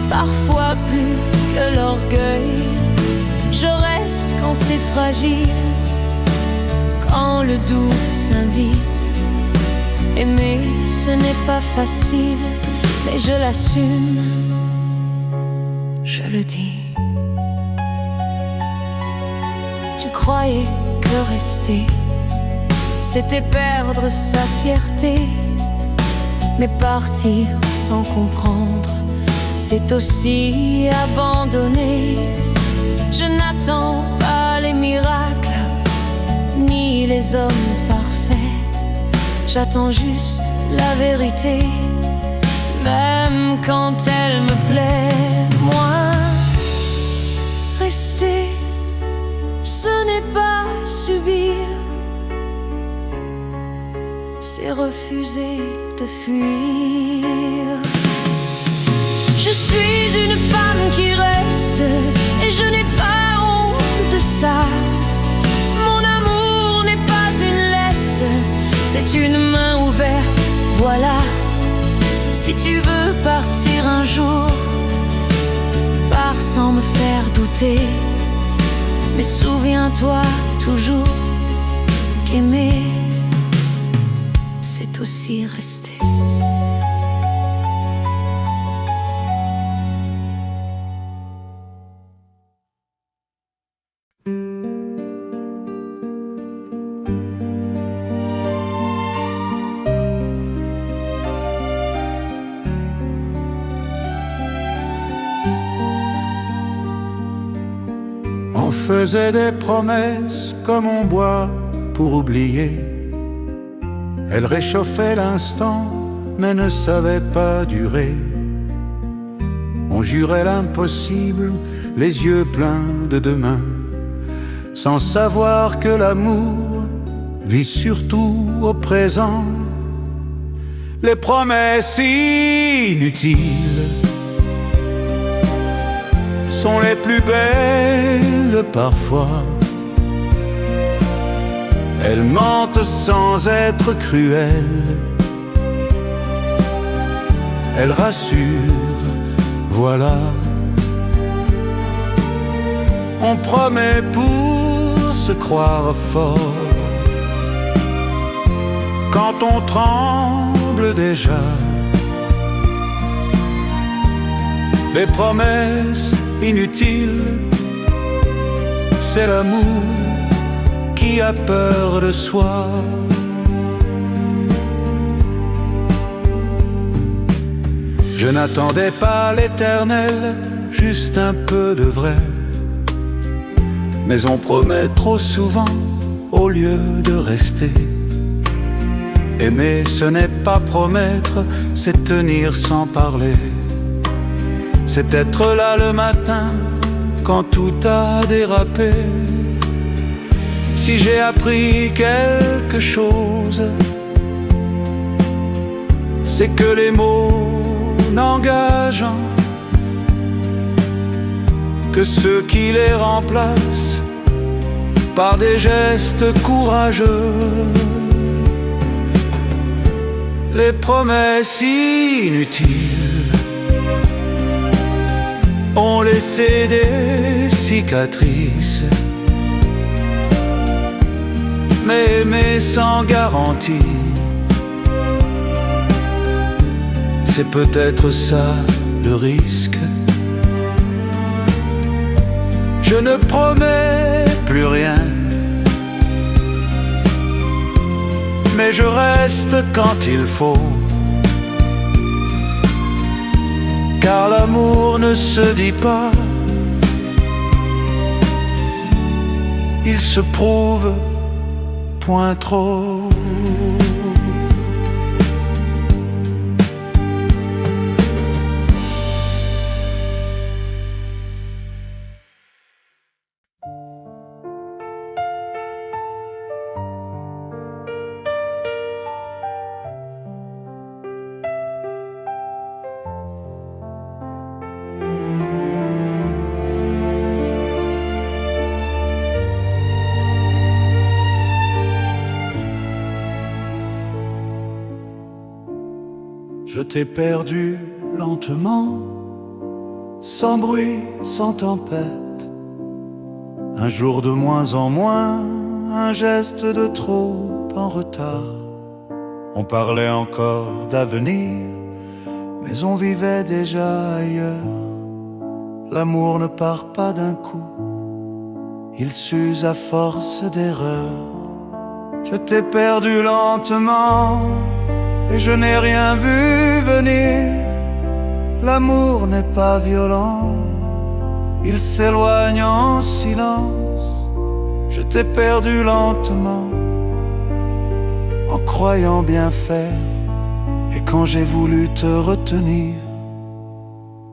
parfois plus que l'orgueil. Je reste quand c'est fragile, quand le doute s'invite. Aimer, ce n'est pas facile, mais je l'assume, je le dis. Tu croyais que rester, c'était perdre sa fierté, mais partir sans comprendre, c'est aussi abandonner. Je n'attends pas les miracles, ni les hommes parfaits. J'attends juste la vérité, même quand elle me plaît. Moi, rester, ce n'est pas subir, c'est refuser de fuir. Je suis une femme qui reste, et je n'ai pas honte de ça. Mon amour n'est pas une laisse, c'est une main ouverte, voilà. Si tu veux partir un jour, pars sans me faire douter. Mais souviens-toi toujours qu'aimer, c'est aussi rester.
On faisait des promesses comme on boit pour oublier. Elle réchauffait l'instant, mais ne savait pas durer. On jurait l'impossible, les yeux pleins de demain, sans savoir que l'amour vit surtout au présent. Les promesses inutiles sont les plus belles parfois. Elles mentent sans être cruelles, elles rassurent, voilà. On promet pour se croire fort, quand on tremble déjà. Les promesses inutiles, c'est l'amour qui a peur de soi. Je n'attendais pas l'éternel, juste un peu de vrai. Mais on promet trop souvent au lieu de rester. Aimer, ce n'est pas promettre, c'est tenir sans parler. C'est être là le matin quand tout a dérapé. Si j'ai appris quelque chose, c'est que les mots n'engageant que ceux qui les remplacent par des gestes courageux. Les promesses inutiles ont laissé des cicatrices, mais aimer sans garantie, c'est peut-être ça le risque. Je ne promets plus rien, mais je reste quand il faut. Car l'amour ne se dit pas, il se prouve point trop. t'ai perdu lentement, sans bruit, sans tempête. Un jour de moins en moins, un geste de trop en retard. On parlait encore d'avenir, mais on vivait déjà ailleurs. L'amour ne part pas d'un coup, il s'use à force d'erreurs. Je t'ai perdu lentement et je n'ai rien vu venir. L'amour n'est pas violent, il s'éloigne en silence. Je t'ai perdu lentement, en croyant bien faire. Et quand j'ai voulu te retenir,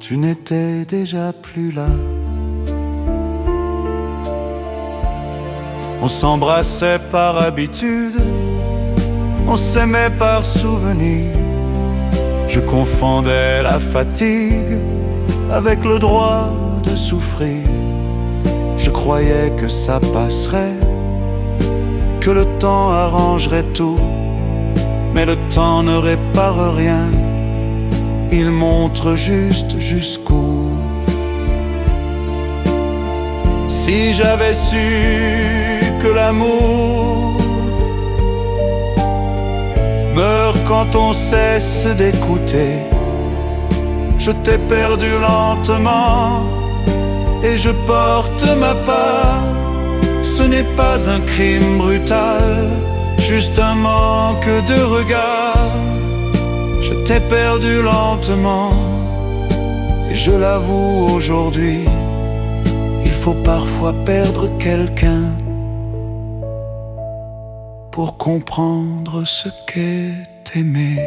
tu n'étais déjà plus là. On s'embrassait par habitude, on s'aimait par souvenir. Je confondais la fatigue avec le droit de souffrir. Je croyais que ça passerait, que le temps arrangerait tout. Mais le temps ne répare rien, il montre juste jusqu'où. Si j'avais su que l'amour meurt quand on cesse d'écouter, je t'ai perdu lentement et je porte ma part. Ce n'est pas un crime brutal, juste un manque de regard. Je t'ai perdu lentement et je l'avoue aujourd'hui, il faut parfois perdre quelqu'un pour comprendre ce qu'est aimer.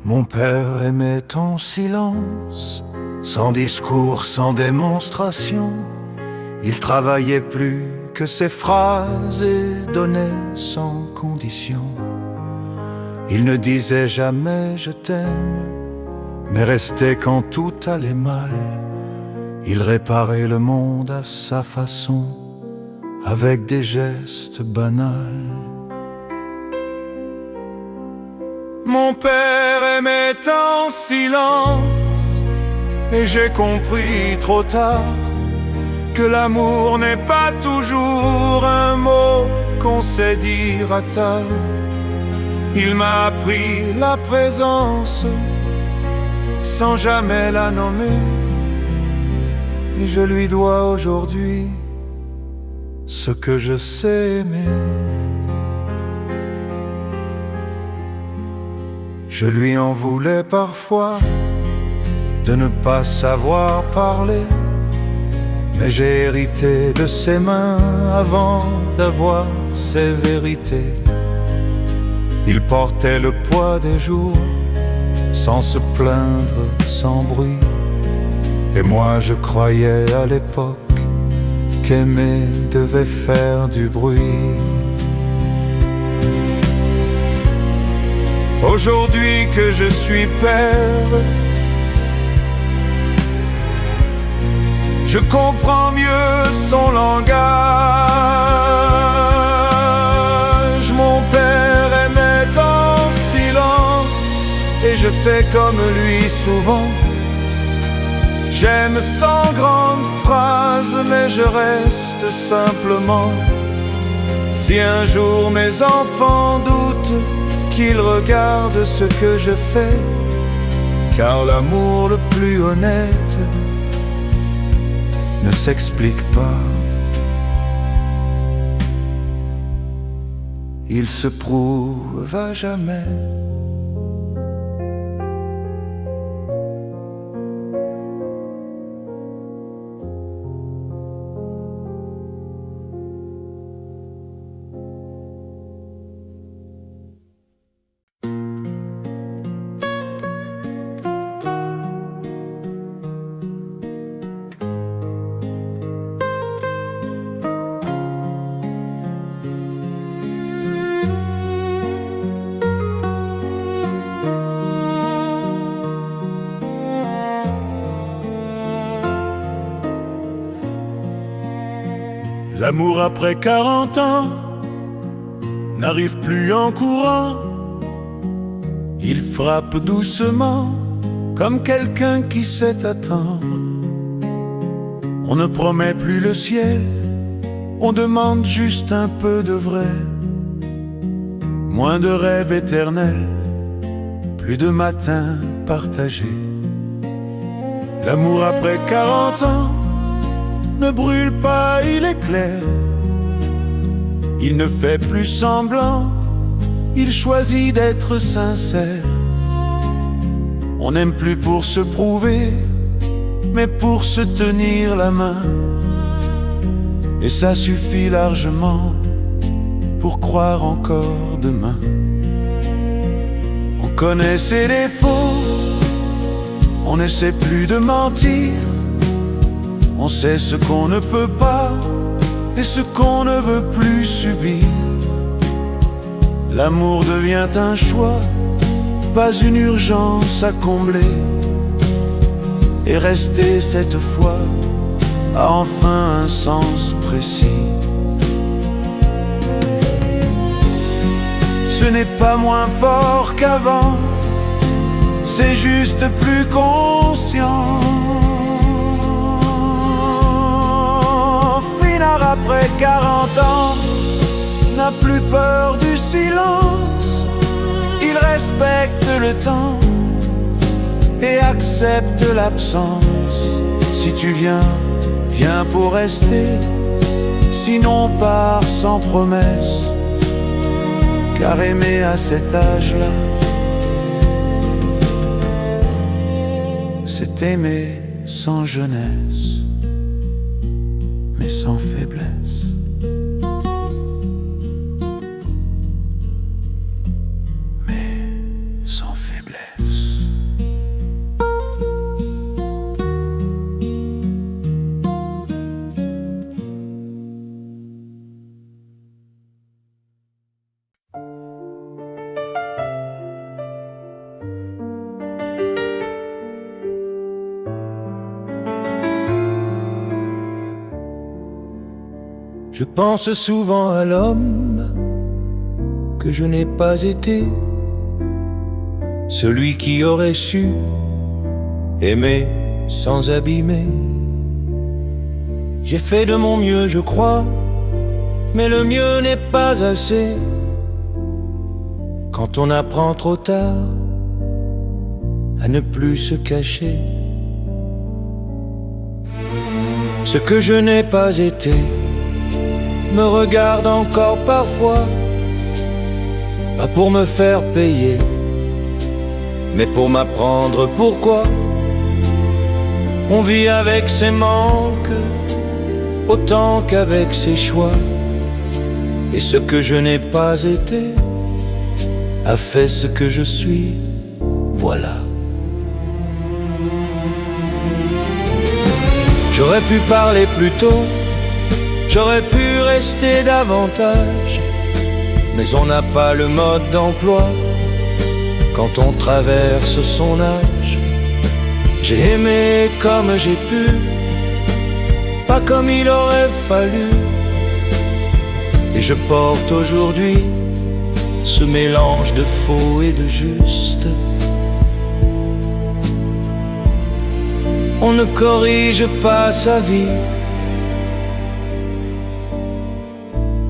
Mon père aimait ton silence, sans discours, sans démonstration. Il travaillait plus que ses phrases et donnait sans condition. Il ne disait jamais je t'aime, mais restait quand tout allait mal. Il réparait le monde à sa façon, avec des gestes banals. Mon père aimait en silence, et j'ai compris trop tard que l'amour n'est pas toujours un mot qu'on sait dire à table. Il m'a appris la présence sans jamais la nommer, et je lui dois aujourd'hui ce que je sais aimer. Je lui en voulais parfois de ne pas savoir parler, mais j'ai hérité de ses mains avant d'avoir ses vérités. Il portait le poids des jours sans se plaindre, sans bruit. Et moi je croyais à l'époque qu'aimer devait faire du bruit. Aujourd'hui que je suis père, je comprends mieux son langage. Mon père aimait en silence, et je fais comme lui souvent. J'aime sans grandes phrases, mais je reste simplement. Si un jour mes enfants doutent, qu'ils regardent ce que je fais, car l'amour le plus honnête ne s'explique pas. Il se prouve à jamais.
L'amour après 40 ans n'arrive plus en courant. Il frappe doucement comme quelqu'un qui sait attendre. On ne promet plus le ciel, on demande juste un peu de vrai. Moins de rêves éternels, plus de matins partagés. L'amour après 40 ans ne brûle pas, il est clair. Il ne fait plus semblant, il choisit d'être sincère. On n'aime plus pour se prouver, mais pour se tenir la main. Et ça suffit largement pour croire encore demain. On connaît ses défauts, on n'essaie plus de mentir. On sait ce qu'on ne peut pas et ce qu'on ne veut plus subir. L'amour devient un choix, pas une urgence à combler. Et rester cette fois a enfin un sens précis. Ce n'est pas moins fort qu'avant, c'est juste plus conscient. Finard après 40 ans n'a plus peur du silence. Il respecte le temps et accepte l'absence. Si tu viens, viens pour rester. Sinon pars sans promesse. Car aimer à cet âge-là, c'est aimer sans jeunesse, mais sans faiblesse. Mais sans faiblesse.
Je pense souvent à l'homme que je n'ai pas été, celui qui aurait su aimer sans abîmer. J'ai fait de mon mieux, je crois, mais le mieux n'est pas assez. Quand on apprend trop tard à ne plus se cacher, ce que je n'ai pas été me regarde encore parfois, pas pour me faire payer, mais pour m'apprendre pourquoi on vit avec ses manques autant qu'avec ses choix. Et ce que je n'ai pas été a fait ce que je suis, voilà. J'aurais pu parler plus tôt, j'aurais pu rester davantage, mais on n'a pas le mode d'emploi quand on traverse son âge. J'ai aimé comme j'ai pu, pas comme il aurait fallu. Et je porte aujourd'hui ce mélange de faux et de juste. On ne corrige pas sa vie,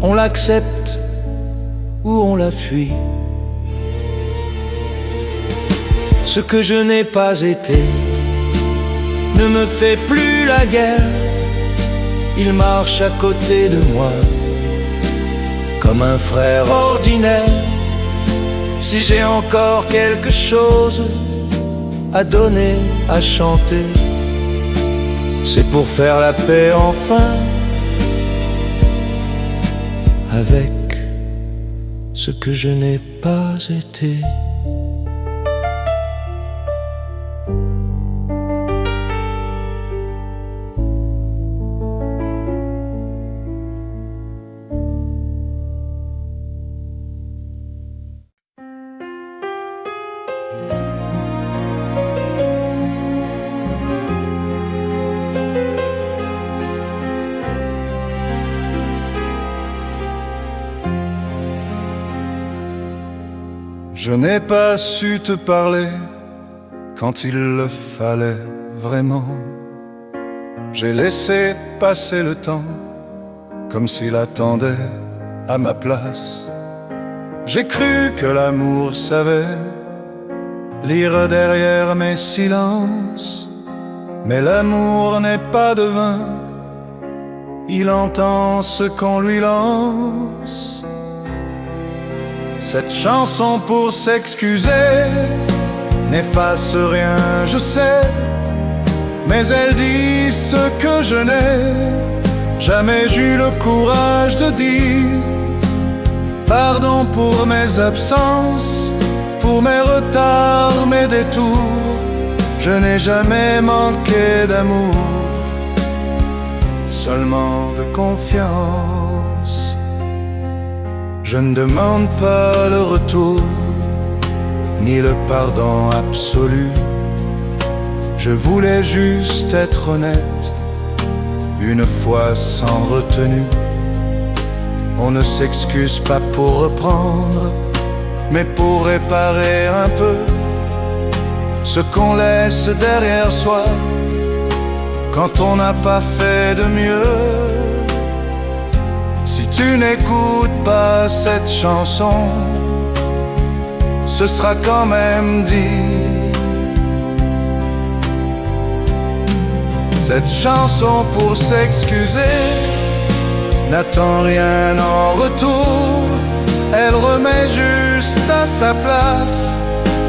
on l'accepte ou on la fuit. Ce que je n'ai pas été ne me fait plus la guerre. Il marche à côté de moi comme un frère ordinaire. Si j'ai encore quelque chose à donner, à chanter, c'est pour faire la paix enfin avec ce que je n'ai pas été.
Je n'ai pas su te parler quand il le fallait vraiment. J'ai laissé passer le temps comme s'il attendait à ma place. J'ai cru que l'amour savait lire derrière mes silences. Mais l'amour n'est pas devin, il entend ce qu'on lui lance. Cette chanson pour s'excuser n'efface rien, je sais, mais elle dit ce que je n'ai jamais eu le courage de dire. Pardon pour mes absences, pour mes retards, mes détours. Je n'ai jamais manqué d'amour, seulement de confiance. Je ne demande pas le retour, ni le pardon absolu. Je voulais juste être honnête, une fois sans retenue. On ne s'excuse pas pour reprendre, mais pour réparer un peu ce qu'on laisse derrière soi quand on n'a pas fait de mieux. Si tu n'écoutes pas cette chanson, ce sera quand même dit. Cette chanson pour s'excuser n'attend rien en retour. Elle remet juste à sa place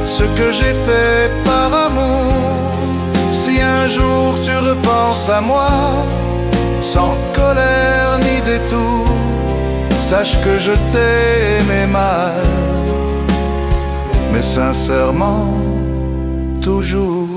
ce que j'ai fait par amour. Si un jour tu repenses à moi, sans colère ni détour, sache que je t'ai aimé mal, mais sincèrement, toujours.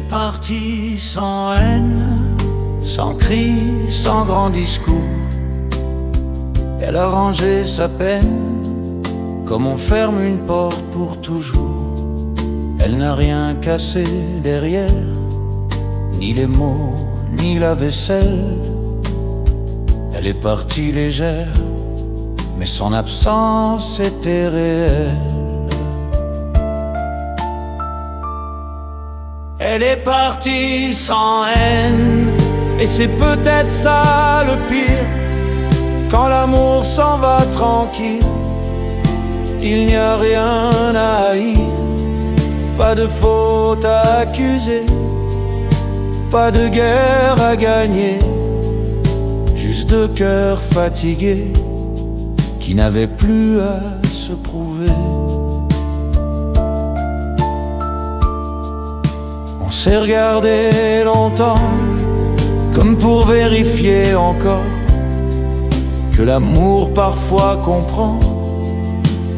Partie sans haine, sans cri, sans grand discours. Elle a rangé sa peine comme on ferme une porte pour toujours. Elle n'a rien cassé derrière, ni les mots, ni la vaisselle. Elle est partie légère, mais son absence était réelle. Elle est partie sans haine, et c'est peut-être ça le pire. Quand l'amour s'en va tranquille, il n'y a rien à haïr. Pas de faute à accuser, pas de guerre à gagner. Juste deux cœurs fatigués qui n'avaient plus à se prouver. On s'est regardé longtemps, comme pour vérifier encore que l'amour parfois comprend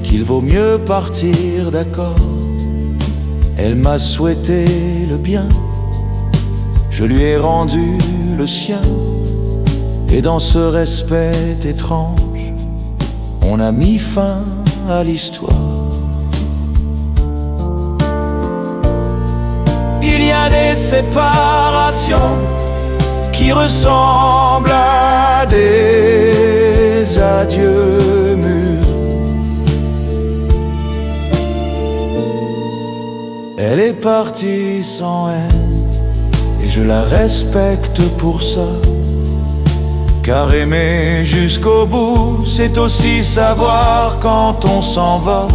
qu'il vaut mieux partir d'accord. Elle m'a souhaité le bien, je lui ai rendu le sien, et dans ce respect étrange, on a mis fin à l'histoire. Il y a des séparations qui ressemblent à des adieux mûrs. Elle est partie sans haine, et je la respecte pour ça. Car aimer jusqu'au bout, c'est aussi savoir quand on s'en va.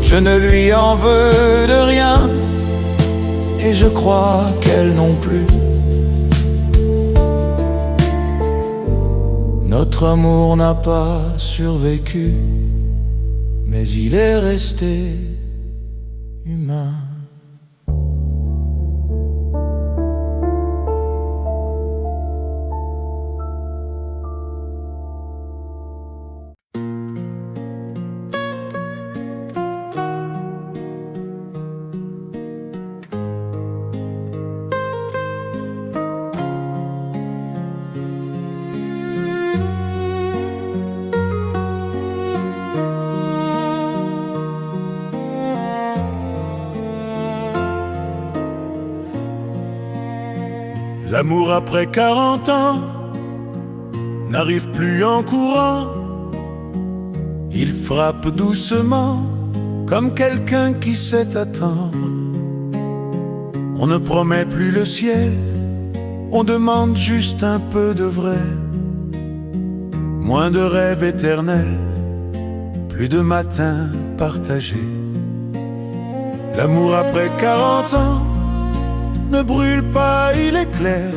Je ne lui en veux de rien, et je crois qu'elle non plus. Notre amour n'a pas survécu, mais il est resté humain.
L'amour après 40 ans n'arrive plus en courant. Il frappe doucement comme quelqu'un qui sait attendre. On ne promet plus le ciel, on demande juste un peu de vrai. Moins de rêves éternels, plus de matins partagés. L'amour après 40 ans ne brûle pas, il est clair.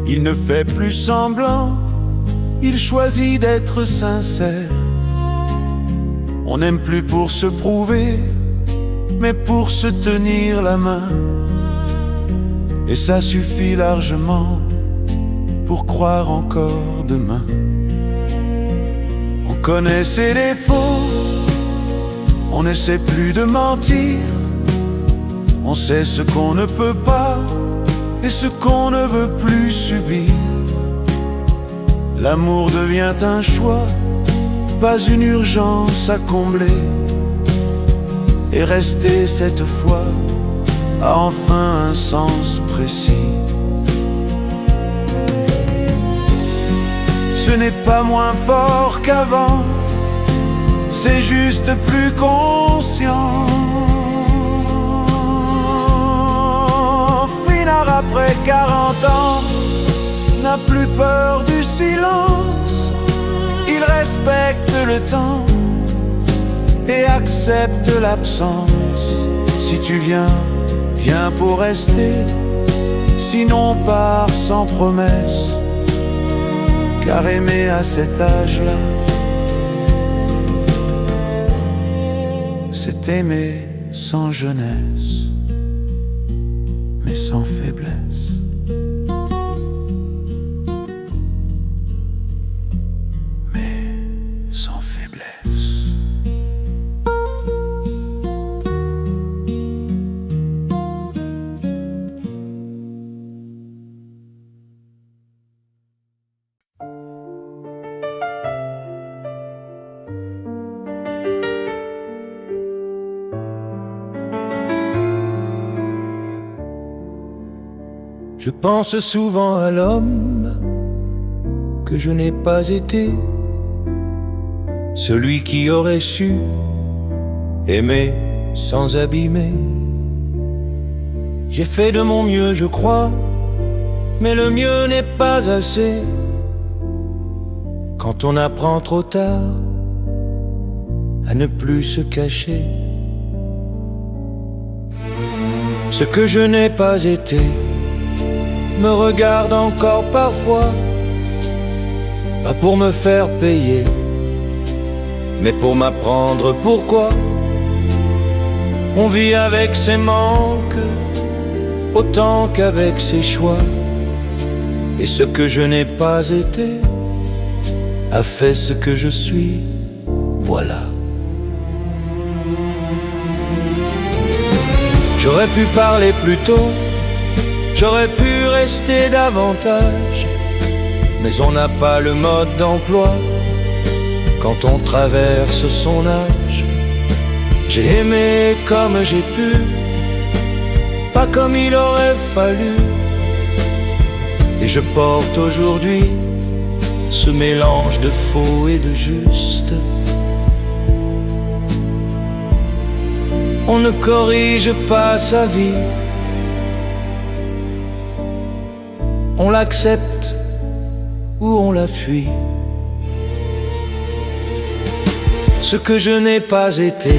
Il ne fait plus semblant, il choisit d'être sincère. On n'aime plus pour se prouver, mais pour se tenir la main. Et ça suffit largement pour croire encore demain. On connaît ses défauts, on n'essaie plus de mentir. On sait ce qu'on ne peut pas et ce qu'on ne veut plus subir. L'amour devient un choix, pas une urgence à combler. Et rester cette fois a enfin un sens précis. Ce n'est pas moins fort qu'avant, c'est juste plus conscient. Après 40 ans, n'a plus peur du silence. Il respecte le temps et accepte l'absence. Si tu viens, viens pour rester. Sinon pars sans promesse. Car aimer à cet âge-là, c'est aimer sans jeunesse, mais sans faiblesse. Mais sans faiblesse.
Je pense souvent à l'homme que je n'ai pas été, celui qui aurait su aimer sans abîmer. J'ai fait de mon mieux, je crois, mais le mieux n'est pas assez. Quand on apprend trop tard à ne plus se cacher, ce que je n'ai pas été me regarde encore parfois, pas pour me faire payer, mais pour m'apprendre pourquoi on vit avec ses manques autant qu'avec ses choix. Et ce que je n'ai pas été a fait ce que je suis, voilà. J'aurais pu parler plus tôt, j'aurais pu rester davantage, mais on n'a pas le mode d'emploi quand on traverse son âge. J'ai aimé comme j'ai pu, pas comme il aurait fallu, et je porte aujourd'hui ce mélange de faux et de juste. On ne corrige pas sa vie, on l'accepte ou on la fuit. Ce que je n'ai pas été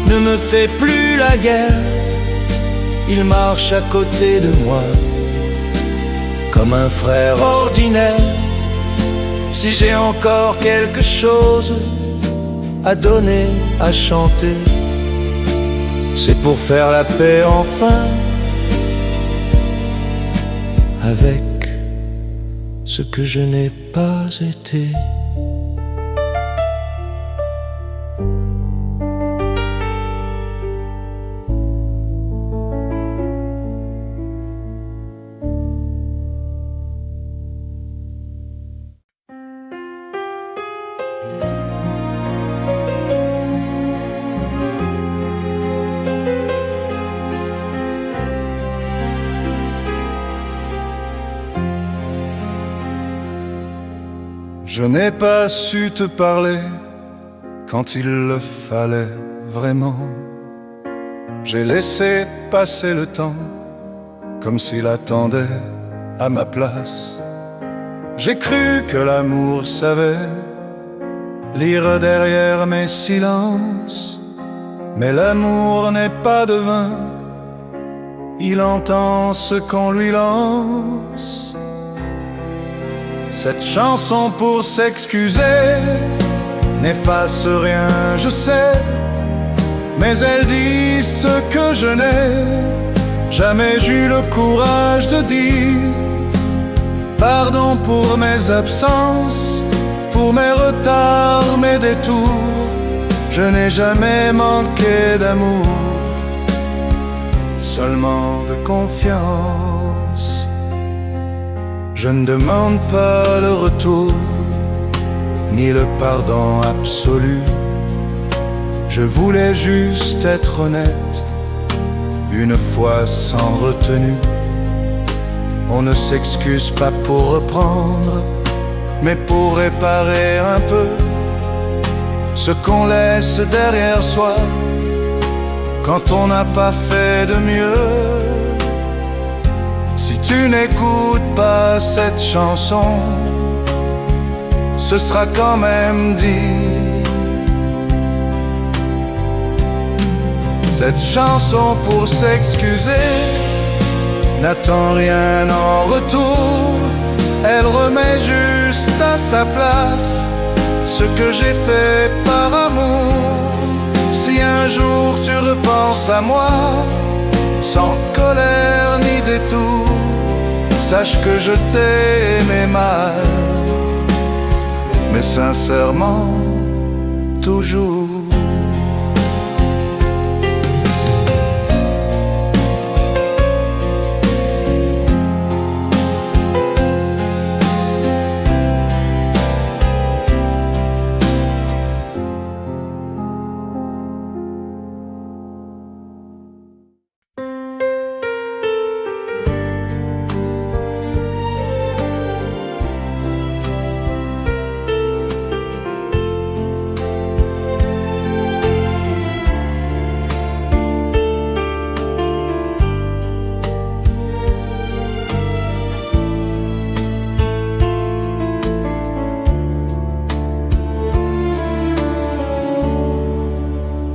ne me fait plus la guerre. Il marche à côté de moi comme un frère ordinaire. Si j'ai encore quelque chose
à donner, à chanter. C'est pour faire la paix enfin avec ce que je n'ai pas été.
Je n'ai pas su te parler quand il le fallait vraiment. J'ai laissé passer le temps comme s'il attendait à ma place. J'ai cru que l'amour savait lire derrière mes silences. Mais l'amour n'est pas devin, il entend ce qu'on lui lance. Cette chanson pour s'excuser n'efface rien, je sais, mais elle dit ce que je n'ai jamais eu le courage de dire. Pardon pour mes absences, pour mes retards, mes détours. Je n'ai jamais manqué d'amour, seulement de confiance. Je ne demande pas le retour, ni le pardon absolu. Je voulais juste être honnête, une fois sans retenue. On ne s'excuse pas pour reprendre, mais pour réparer un peu ce qu'on laisse derrière soi quand on n'a pas fait de mieux. Si tu n'écoutes pas cette chanson, ce sera quand même dit. Cette chanson pour s'excuser n'attend rien en retour. Elle remet juste à sa place ce que j'ai fait par amour. Si un jour tu repenses à moi, sans colère ni détour, sache que je t'ai aimé mal, mais sincèrement, toujours.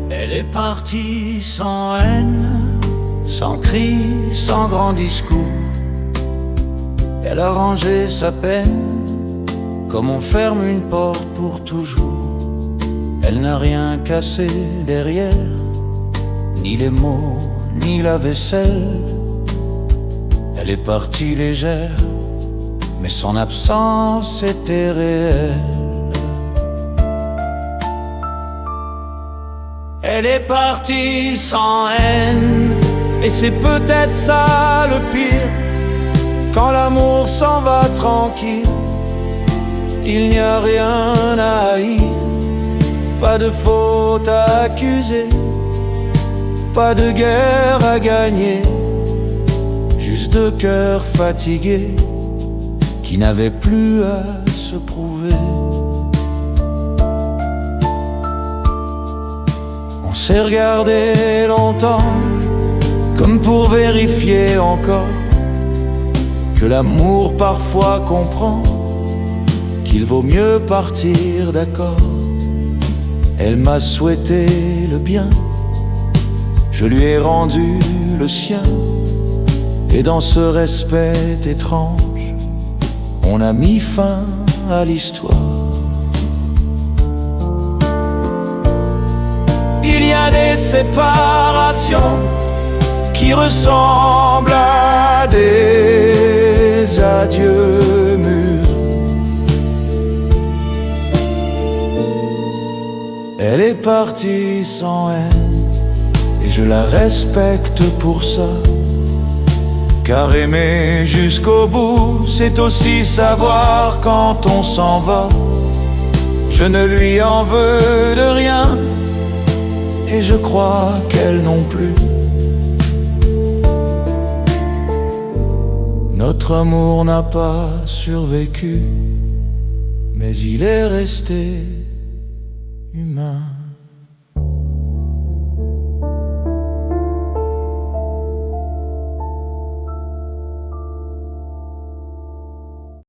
Elle est partie sans haine, sans cri, sans grand discours. Elle a rangé sa peine, comme on ferme une porte pour toujours. Elle n'a rien cassé derrière, ni les mots, ni la vaisselle. Elle est partie légère, mais son absence était réelle. Elle est partie sans haine, et c'est peut-être ça le pire. Quand l'amour s'en va tranquille, il n'y a rien à haïr. Pas de faute à accuser, pas de guerre à gagner. Juste deux cœurs fatigués qui n'avaient plus à se prouver. On s'est regardé longtemps, comme pour vérifier encore que l'amour parfois comprend qu'il vaut mieux partir d'accord. Elle m'a souhaité le bien, je lui ai rendu le sien, et dans ce respect étrange, on a mis fin à l'histoire. a des séparations qui ressemblent à des adieux mûrs. Elle est partie sans haine et je la respecte pour ça. Car aimer jusqu'au bout, c'est aussi savoir quand on s'en va. Je ne lui en veux de rien, et je crois qu'elle non plus. Notre amour n'a pas survécu, mais il est resté